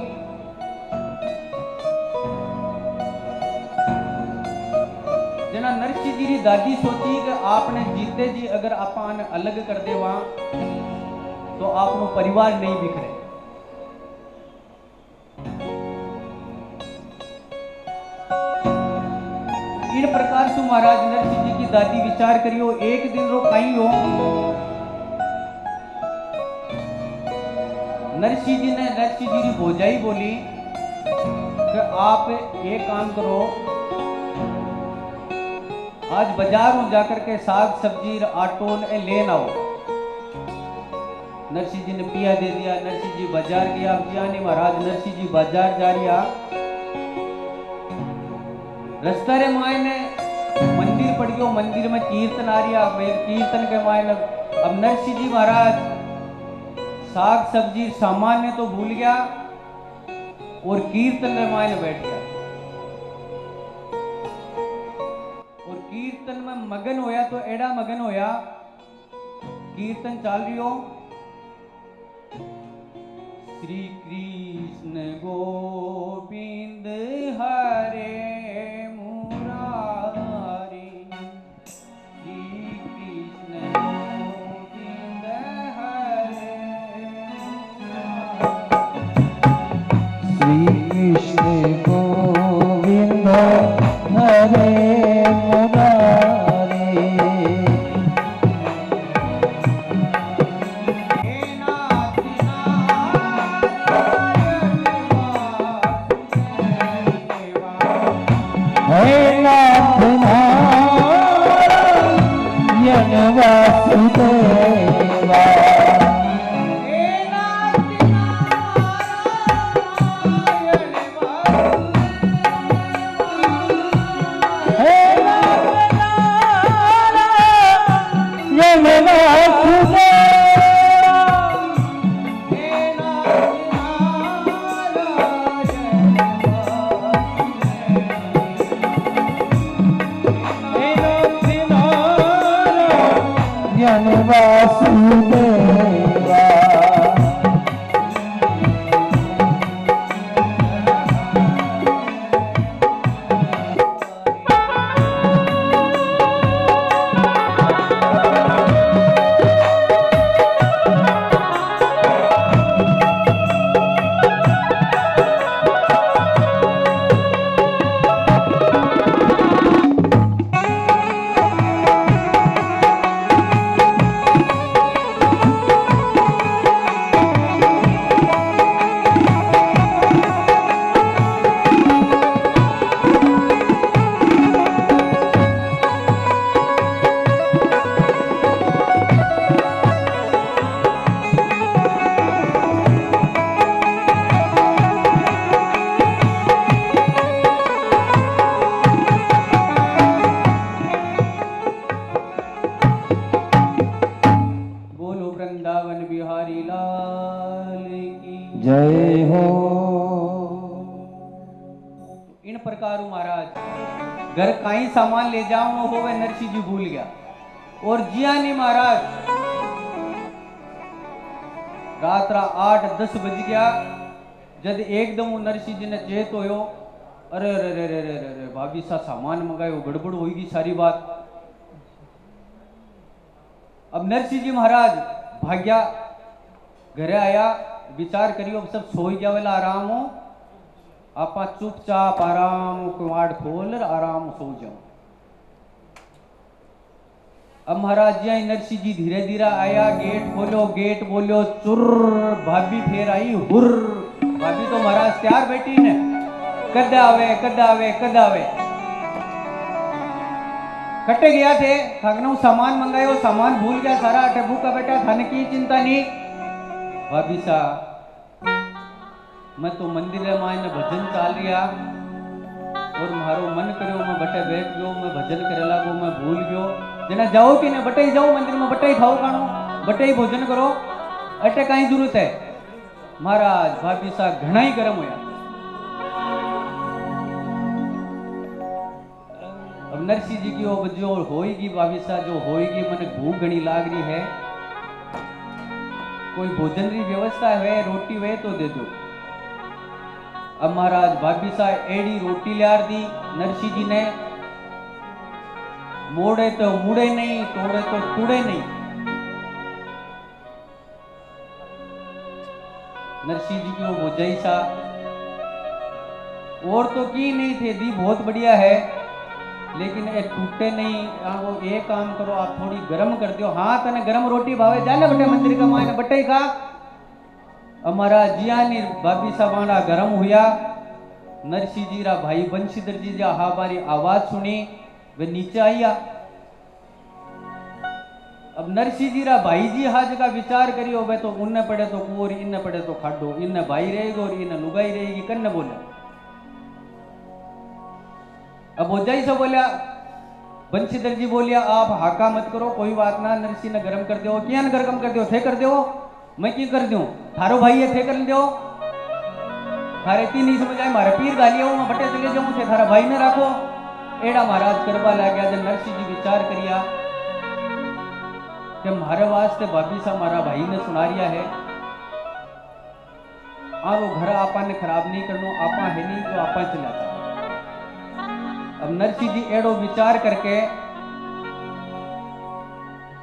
जना नरसिंह जी की दादी सोची कि आपने जीते जी अगर आपने अलग कर दे वहां तो आपनो परिवार नहीं बिखरे। इन प्रकार से महाराज नरसिंह जी की दादी विचार करियो। एक दिन रो कहीं हो नरसिंह जी ने नरसिंह जी की भोजाई बोली कि आप एक काम करो, आज बाजार में जाकर के साग सब्जी आटो लेन आओ। नरसिंह जी ने पिया दे दिया। नरसिंह जी बाजार गया। अब जियानी महाराज नरसिंह जी बाजार जा रिया। रस्ता रे मायने मंदिर पड़ गयो। मंदिर में कीर्तन आ रिया। कीर्तन के मायने अब नरसिंह जी महाराज साग सब्जी सामान्य तो भूल गया और कीर्तन रे मायने बैठ गया। और कीर्तन में मगन होया तो एड़ा मगन होया। कीर्तन चल रही हो। श्री कृष्ण गोविंद हरे मुरारी, श्री कृष्ण गोविंद हरे मुरारी, श्री कृष्ण गोविंद हरे मुरारी। हे नाथ नारायण वासुदेवा, हे नाथ नारायण वासुदेवा, वासुदेवा। जय हो। इन प्रकार महाराज घर कहीं सामान ले जाओ न होवे नरसिंह जी भूल गया। और जियानी महाराज रात 8-10 बज गया। जद एकदम नरसिंह जी ने चेत होयो, अरे अरे अरे अरे अरे अरे भाभी सा सामान मंगायो, गड़बड़ होगी सारी बात। अब नरसिंह जी महाराज भाग्या, घरे आया, विचार करियो, अब सब सो गया वाला आराम हो, आपा चुपचाप आराम कुमाड़ खोल आराम सो जाओ। अब महाराज जी नरसिंह जी धीरे धीरे आया, गेट खोलो, गेट बोलो चुर, भाभी फिर आई हुर। भाभी तो महाराज तैयार बैठी ने, कद आवे कद आवे कद आवे। कटे गया थे, थाकना सामान मंगायो, सामान भूल गया सारा, अटे भूखा बैठा, थाने की चिंता नहीं। भाभी सा मैं तो मंदिर में मायने भजन चाल रिया और मारो मन करो, मैं बटे बैठ गयो, मैं भजन करे लागो, मैं भूल गयो। जना जाओ कि ने बटे ही जाओ मंदिर में, बटे ही खाओ कानो, बटे ही भोजन करो, अटे कहीं जरूरत है। महाराज भाभी सा घना ही गर्म होया। अब नरसिंह जी की वो जो होएगी भाभी सा जो होएगी, मने भूख घनी लाग रही है, कोई भोजन की व्यवस्था है, रोटी वे तो दे दो। अब महाराज भाभी सा एड़ी रोटी लियार दी नरसिंह जी ने, मोड़े तो मुड़े नहीं, तोड़े तो टूड़े नहीं। नरसिंह जी की वो भोजाई सा और तो की नहीं थे दी, बहुत बढ़िया है, लेकिन ये टूटे नहीं। वो एक काम करो, आप थोड़ी गरम कर दो, हाँ तने गरम रोटी भावे, जाने बटे मंदिर का मायने बटे ही खा। हमारा जियानी भाभी साबाना गरम हुआ। नरसिंह जी रा भाई बंशीधर जी जा हा बारी आवाज सुनी, वे नीचे आया। अब नरसिंह जी रा भाई जी हा जगह विचार करियो, वे तो उन्ने पड़े तो कुओर, इन्ने पड़े तो खाडो, इन्ने भाई रहेगा और इन्ने लुगाई रहेगी, कन्ने बोले। अब भोजाई से बोलिया, बंशीधर जी बोलिया, आप हाका मत करो, कोई बात ना, नरसिंह ने गरम कर दो। क्या न गरम कर दो, थे कर दो, मैं क्यों कर दूं, थारो भाई है थे कर दो। थारे तीन नहीं समझ आए, मारे पीर गालिया हूं, मैं बटे चले जाऊं, थे थारा भाई ने राखो। एड़ा महाराज करवा ला गया। जब नरसिंह जी विचार करिया कि मारे वास्ते भाभी सा मारा भाई ने सुना रिया है, और वो घर आपा ने खराब नहीं करनो, आपा है नहीं जो आपा चला था। अब नरसिंह जी एड़ो विचार करके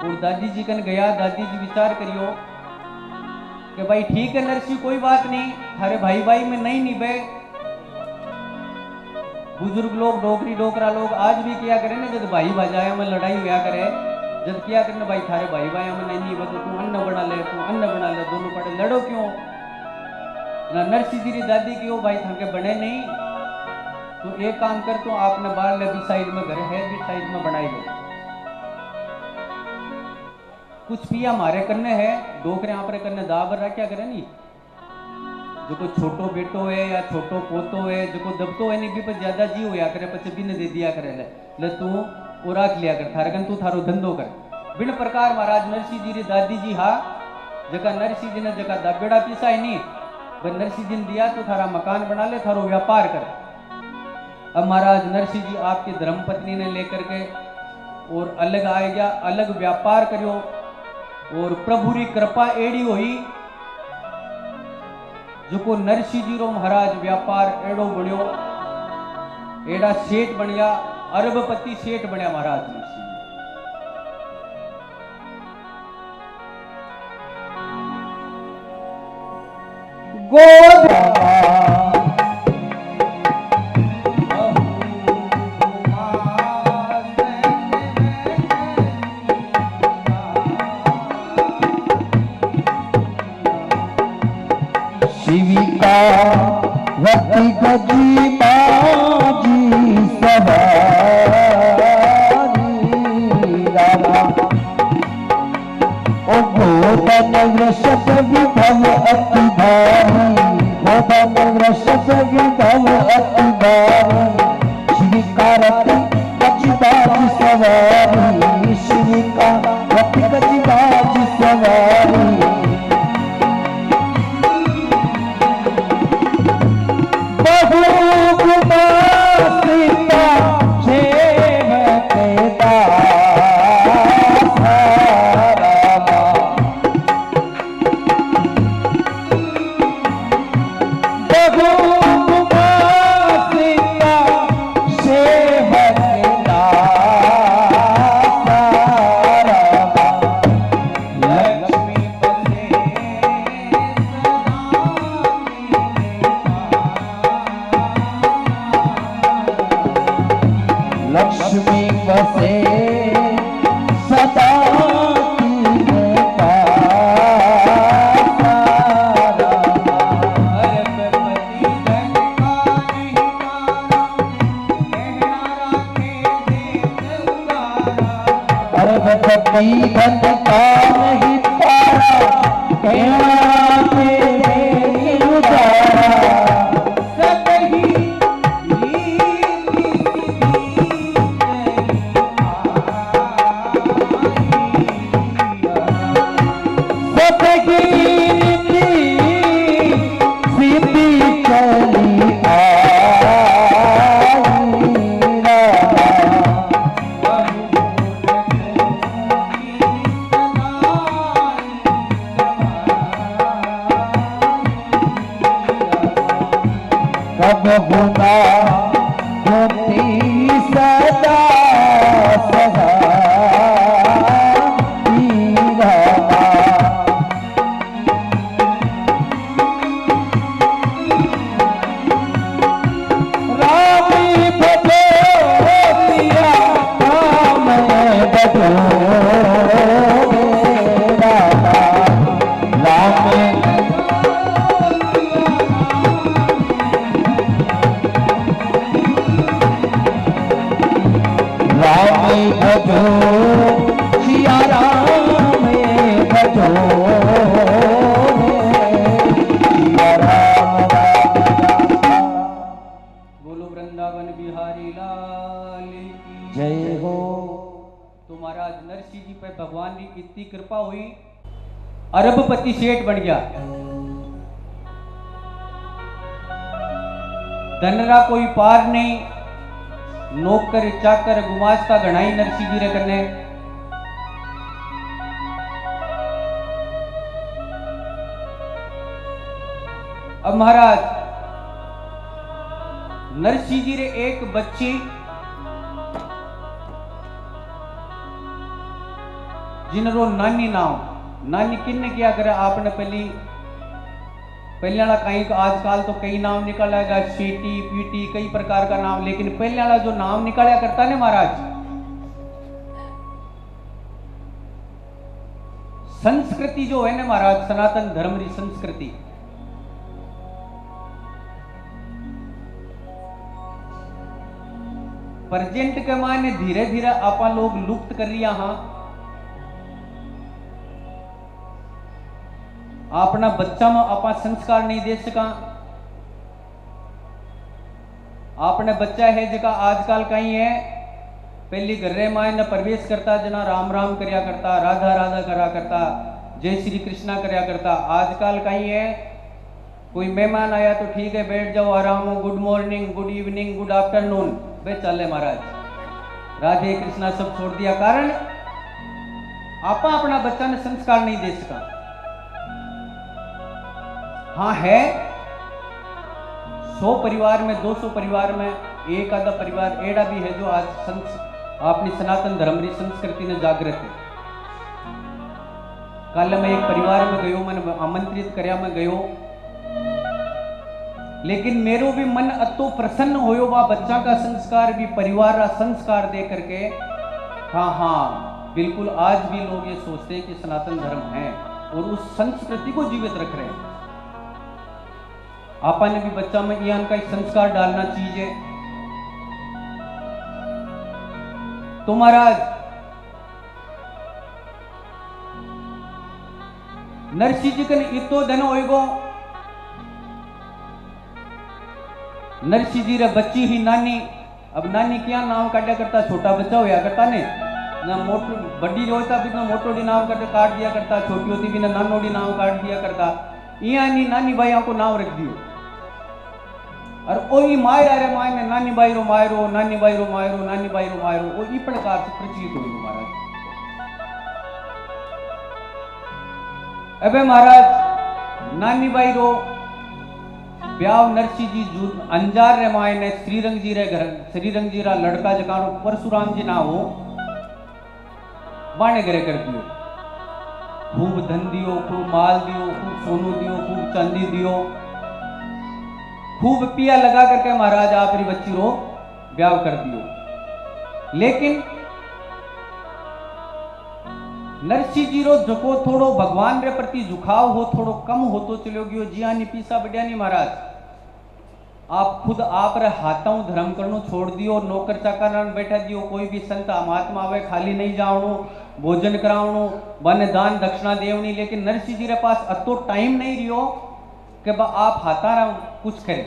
और दादी जी कन गया। दादी जी विचार करियो कि भाई ठीक है नरसिंह, कोई बात नहीं, थारे भाई भाई में नहीं निभे। बुजुर्ग लोग, डोगरी डोकरा लोग आज भी किया करे ना, जब भाई भाजाया में लड़ाई हुआ करे, जब किया करना भाई थारे भाई भाई में नहीं निभे तो तू अन्न बना ले, तू अन्न बना ले, दोनों पड़े लड़ो क्यों ना। नरसिंह जी दादी की हो भाई थाके बने नहीं, तो एक काम कर, तो आपने बाहर ले भी साइड में घर है, भी साइड में बनाई लो, कुछ पिया मारे करने है, डोकरे आप करने दाबर रहा क्या करे नहीं। जो को छोटो बेटो है या छोटो पोतो है, जो को दबतो है नहीं भी पर ज्यादा जी होया करे, पचे भी ने दे दिया करे ले तू वो राख लिया कर, थारगन तू थारो धंधो कर। बिन प्रकार महाराज नरसिंह जी री दादी जी हा जका नरसिंह जी ने जका दबेड़ा पीसा है नहीं, वह नरसिंह जी ने दिया तो थारा मकान बना ले, थारो व्यापार कर। अब महाराज नरसिंह जी आपकी धर्मपत्नी ने लेकर के और अलग आ गया, अलग व्यापार करियो। और प्रभु री कृपा एड़ी हुई जो को नरसिंह जी रो महाराज व्यापार एड़ो बढ़ियो, एड़ा सेठ बन गया, अरबपति सेठ बनया महाराज नरसिंह जी। गोद शिविका वती गजी बाजी सवारी रामा, ओ गोदन वृषभ विभव अति भारी, गोदन वृषभ विभव अति भारी, शिविका रति गजी बाजी सवारी, शिविका रति गजी बाजी सवारी। धनी धन का नहीं पारा, कहना तेरे उजारा। कब होना होती सदा सदा रामी बजो दिया राम बजो भजो सिया राम भजो सिया राम। बोलो वृंदावन बिहारी लाल की जय हो। तो महाराज नरसिंह जी पे भगवान की इतनी कृपा हुई, अरबपति सेठ बन गया। धनरा कोई पार नहीं, नौकर चाकर गुमास्ता घनाई नरसिंह जी रे कन्ने। अब महाराज नरसिंह जी रे एक बच्ची जिनरो नानी नाम, नानी किन्ने क्या करे आपने पहले वाला कहीं आजकल तो कई नाम निकालेगा, सीटी पीटी कई प्रकार का नाम, लेकिन पहले वाला जो नाम निकाला करता है महाराज, संस्कृति जो है ना महाराज, सनातन धर्म की संस्कृति, प्रेजेंट के मायने धीरे धीरे आपा लोग लुप्त कर रही। हाँ अपना बच्चा में आपा संस्कार नहीं दे सका। आपने बच्चा है जगह आजकल कहीं है, पहली घर मायने प्रवेश करता जना राम राम करया करता, राधा राधा करा करता, जय श्री कृष्णा करया करता। आजकल कहीं है कोई मेहमान आया तो ठीक है बैठ जाओ आराम हो, good morning good evening good afternoon बे चले महाराज, राधे कृष्णा सब छोड़ दिया। कारण आपा अपना बच्चा ने संस्कार नहीं दे सका। हाँ है 100 परिवार में 200 परिवार में एक आधा परिवार एड़ा भी है जो आज अपनी सनातन धर्म की संस्कृति ने जागृत है। कल मैं एक परिवार में गयो, मैंने आमंत्रित करया मैं गयो, लेकिन मेरो भी मन अतो प्रसन्न होयो, वह बच्चा का संस्कार भी परिवार का संस्कार दे करके। हाँ बिल्कुल आज भी लोग ये सोचते हैं कि सनातन धर्म है और उस संस्कृति को जीवित रख रहे हैं। आपा ने भी बच्चा में ज्ञान का एक संस्कार डालना चाहिए। तो महाराज नरसिंह जी कन इतो धन होएगो, नरसिंह जी रे बच्ची ही नानी। अब नानी क्या नाम काटा करता, छोटा बच्चा होया करता ने ना, मोटो बड़ी होता भी ना मोटो डी नाम काट दिया करता, छोटी होती भी ना नानो डी नाम काट दिया करता। यानी नानी भाइयों को नाम रख दियो और ओही मायरा रे माय ने नानी भाई रो मायरो, नानी भाई रो मायरो, नानी भाई रो मायरो, वो ई प्रकार से प्रचलित हो गई महाराज। अबे महाराज नानी भाई रो ब्याह नरसिंह जी अंजार रे माय ने श्रीरंग जी रे घर, श्रीरंग जी रा लड़का जकानो परशुराम जी ना हो बाणे घरे कर दियो। खूब धन दियो, खूब माल दियो, खूब सोनू दियो, खूब चांदी दियो, खूब पिया लगा करके महाराज आपरी बच्ची रो ब्याह कर दियो। लेकिन नरसिंह जी रो जको थोड़ो भगवान रे प्रति झुकाव हो थोड़ो कम होतो चलो गयो। जियानी पीसा बढ़िया नहीं महाराज, आप खुद आप रे हाथों धर्म करनो छोड़ दियो, नौकर चाकर बैठा दियो, कोई भी संत महात्मा आवे खाली नहीं जावणो, भोजन करावणो बने दान दक्षिणा देवनी, लेकिन नरसिंह जी रे पास अतो टाइम नहीं रियो कि बा आप हाथारा कुछ करें।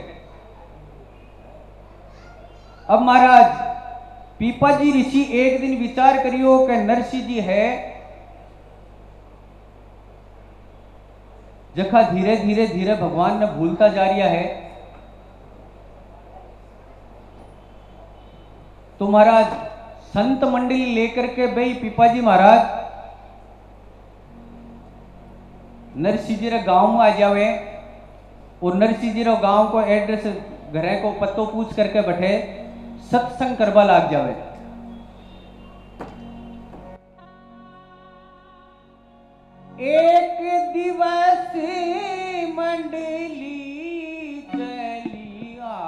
अब महाराज पीपाजी ऋषि एक दिन विचार करियो कि नरसिंह जी है जखा धीरे धीरे धीरे भगवान ने भूलता जा रहा है, तो महाराज संत मंडली लेकर के भाई पीपाजी महाराज नरसिंह जी रे गांव में आ जावे और नरसिंह जी रे गांव को एड्रेस घरे को पत्तो पूछ करके बैठे सत्संग करवा लाग जावे। एक दिवस मंडली चली आई,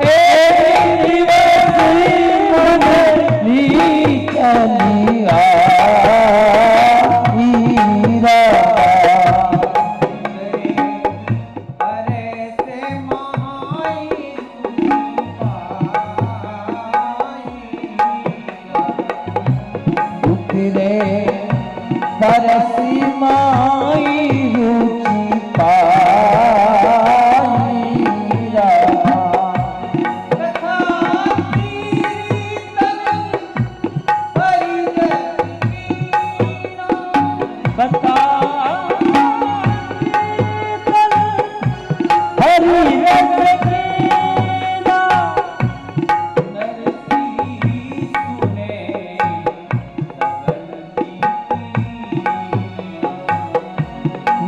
एक दिवस मंडली चली आई रा। अरे से महाई उतरे परसी माई रुचि पाई रा। कथा कीर्तन हरिजन कीना, बता हरि रस कीना।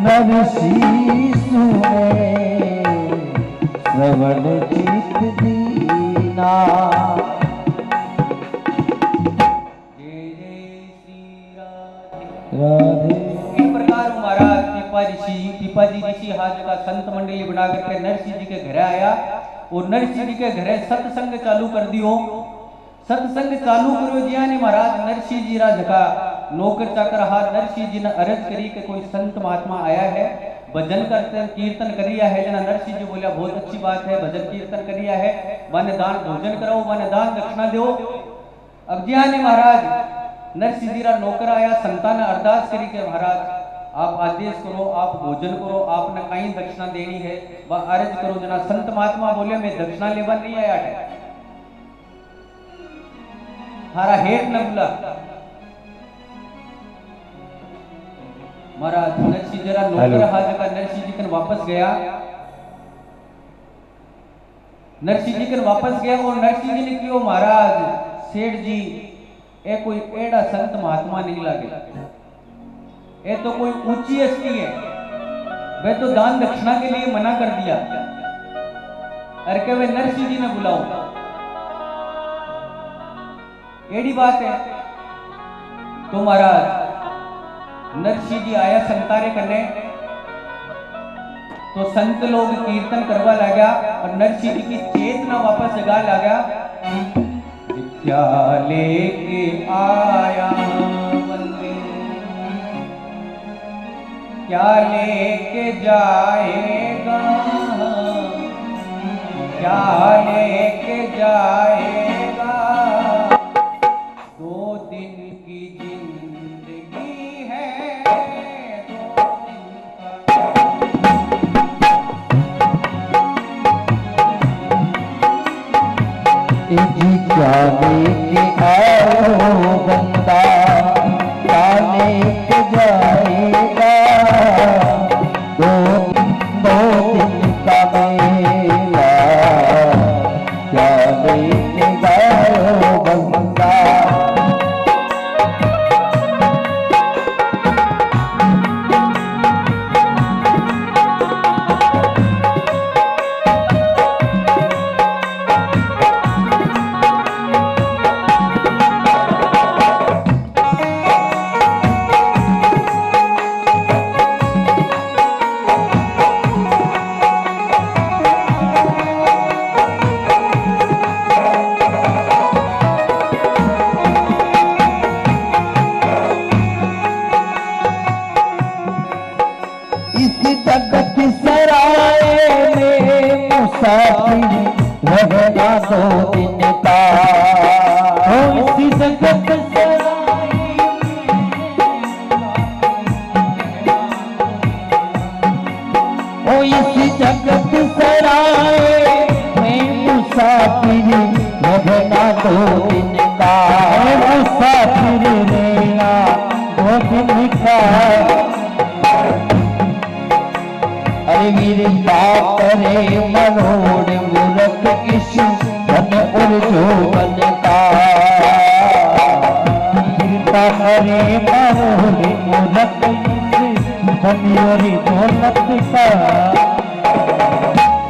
नरसिंह सुने श्रवण नरसी सुने चित्त श्रवण चित दीना। जय जय श्री राधे। राधे इस प्रकार महाराज पीपाजी ऋषि हाथ जगह संत मंडली बना करके नरसिंह जी के घर आया और नरसिंह जी के घर सत्संग चालू कर दियो। सत्संग चालू करो जिया ने महाराज नरसिंह जी रा जगह नौकर चाकर हाथ नरसिंह जी ने अर्ज करी कि कोई संत महात्मा आया है, भजन करते कीर्तन करिया है। जना नरसिंह जी बोलिया बहुत अच्छी बात है, भजन कीर्तन करिया है, माने दान भोजन कराओ, माने दान दक्षिणा दो। अब जिया ने महाराज नरसिंह जी रा नौकर आया, संतान ने अरदास करी के महाराज आप आदेश करो, आप भोजन करो, आपने कहीं दक्षिणा देनी है वह अर्ज करो। जना संत महात्मा बोले मैं दक्षिणा लेवा नहीं आया है, थारा हेठ न बुला। महाराज नरसिंह जी रा नौकर हाथ जगह नरसिंह जी कन वापस गया। नरसिंह जी कन वापस गया और नरसिंह जी ने कहो महाराज सेठ जी ए कोई एड़ा संत महात्मा नहीं लागे, ये तो कोई ऊंची हस्ती है, वे तो दान दक्षिणा के लिए मना कर दिया। अरे के वे नरसिंह जी ने बुलाओ, एड़ी बात है। तो महाराज नरसिंह जी आया संतारे करने, तो संत लोग कीर्तन करवा लगा और नरसिंह जी की चेतना वापस जगा लगा। क्या लेके आया मंदिर, क्या लेके जाएगा, क्या लेके जाएगा। 2 दिन की जिंदगी है, 2 दिन का। जी क्या लेके आयो बंदा, क्या लेके जाएगा। 2 दिन का मेला, क्या लेके जायो बंदा। जगत सराय में मुसाफिर रहना 2 दिन का। ओ इसी जगत सराय ओ इसी जगत सराय में मुसाफिर रहना 2 दिन का। मुसाफिर रहना 2 दिन का। अरे वीरता करे मरोड़ मूरख किशु धन और जोबन का। वीरता करे मरोड़ मूरख किशु धन और दौलत का।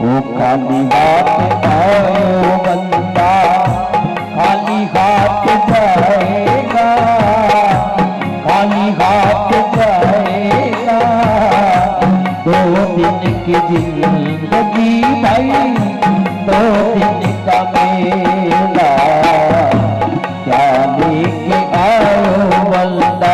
वो खाली हाथ आयो बंदा खाली हाथ जाएगा, खाली हाथ जाएगा। 2 दिन की जिंदगी भाई 2 दिन का मेला, क्या लेके आयो बंदा।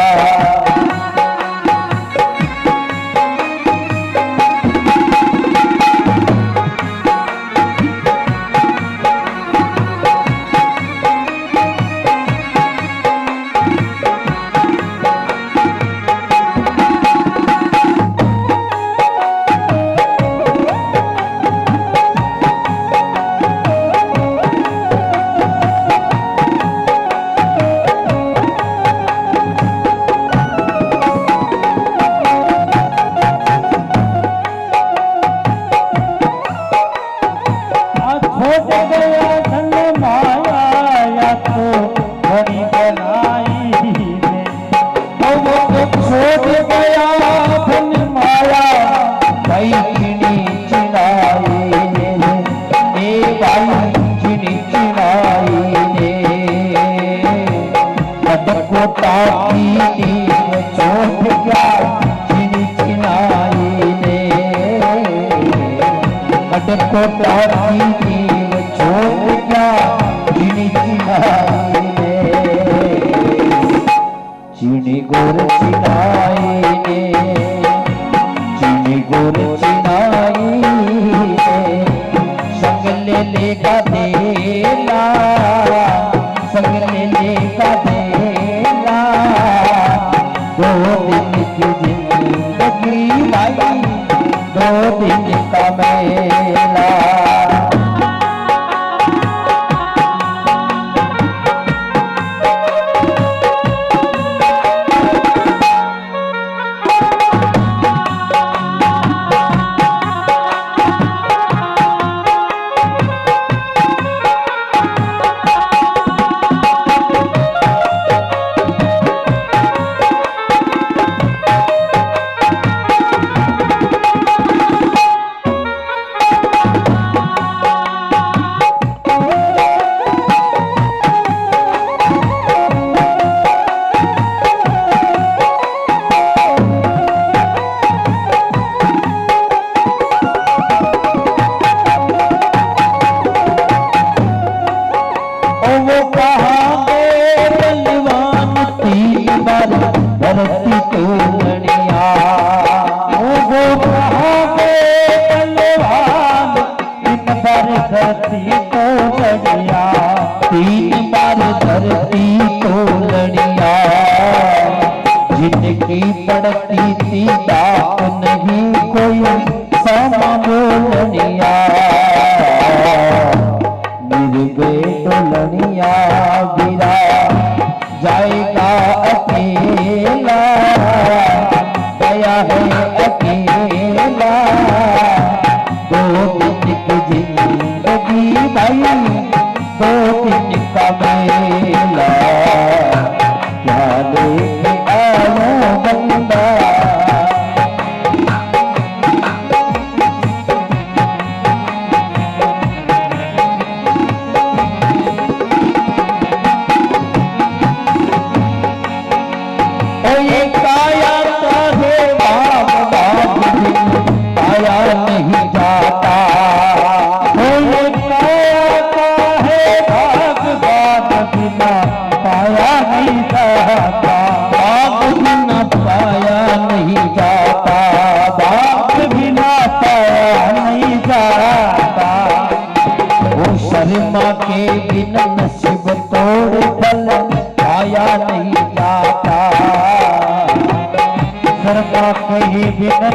चीनी गोर चिनाई ने, चीनी गोर चिनाई ने, संग ले लेगा देला, संग ले लेगा देला। 2 दिन की जिंदगी भाई 2 दिन का मेला। धरती को लड़िया वो बलवान 3 बार धरती को लड़िया, 3 बार धरती को लड़िया। जिनकी पड़ती थी बात नहीं कोई समा बोलनिया, निर्भय डोलनिया गिरा जाएगा अकेला, गया है अकेला। 2 दिन की जिंदगी भाई 2 दिन का मेला, क्या लेके आयो बंदा। काया नहीं जाता,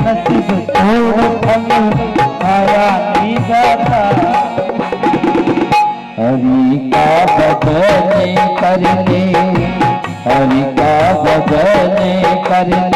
नसीब छोड़ हमें आया नहीं जाता। हरि का भजन करने, हरि का भजन करने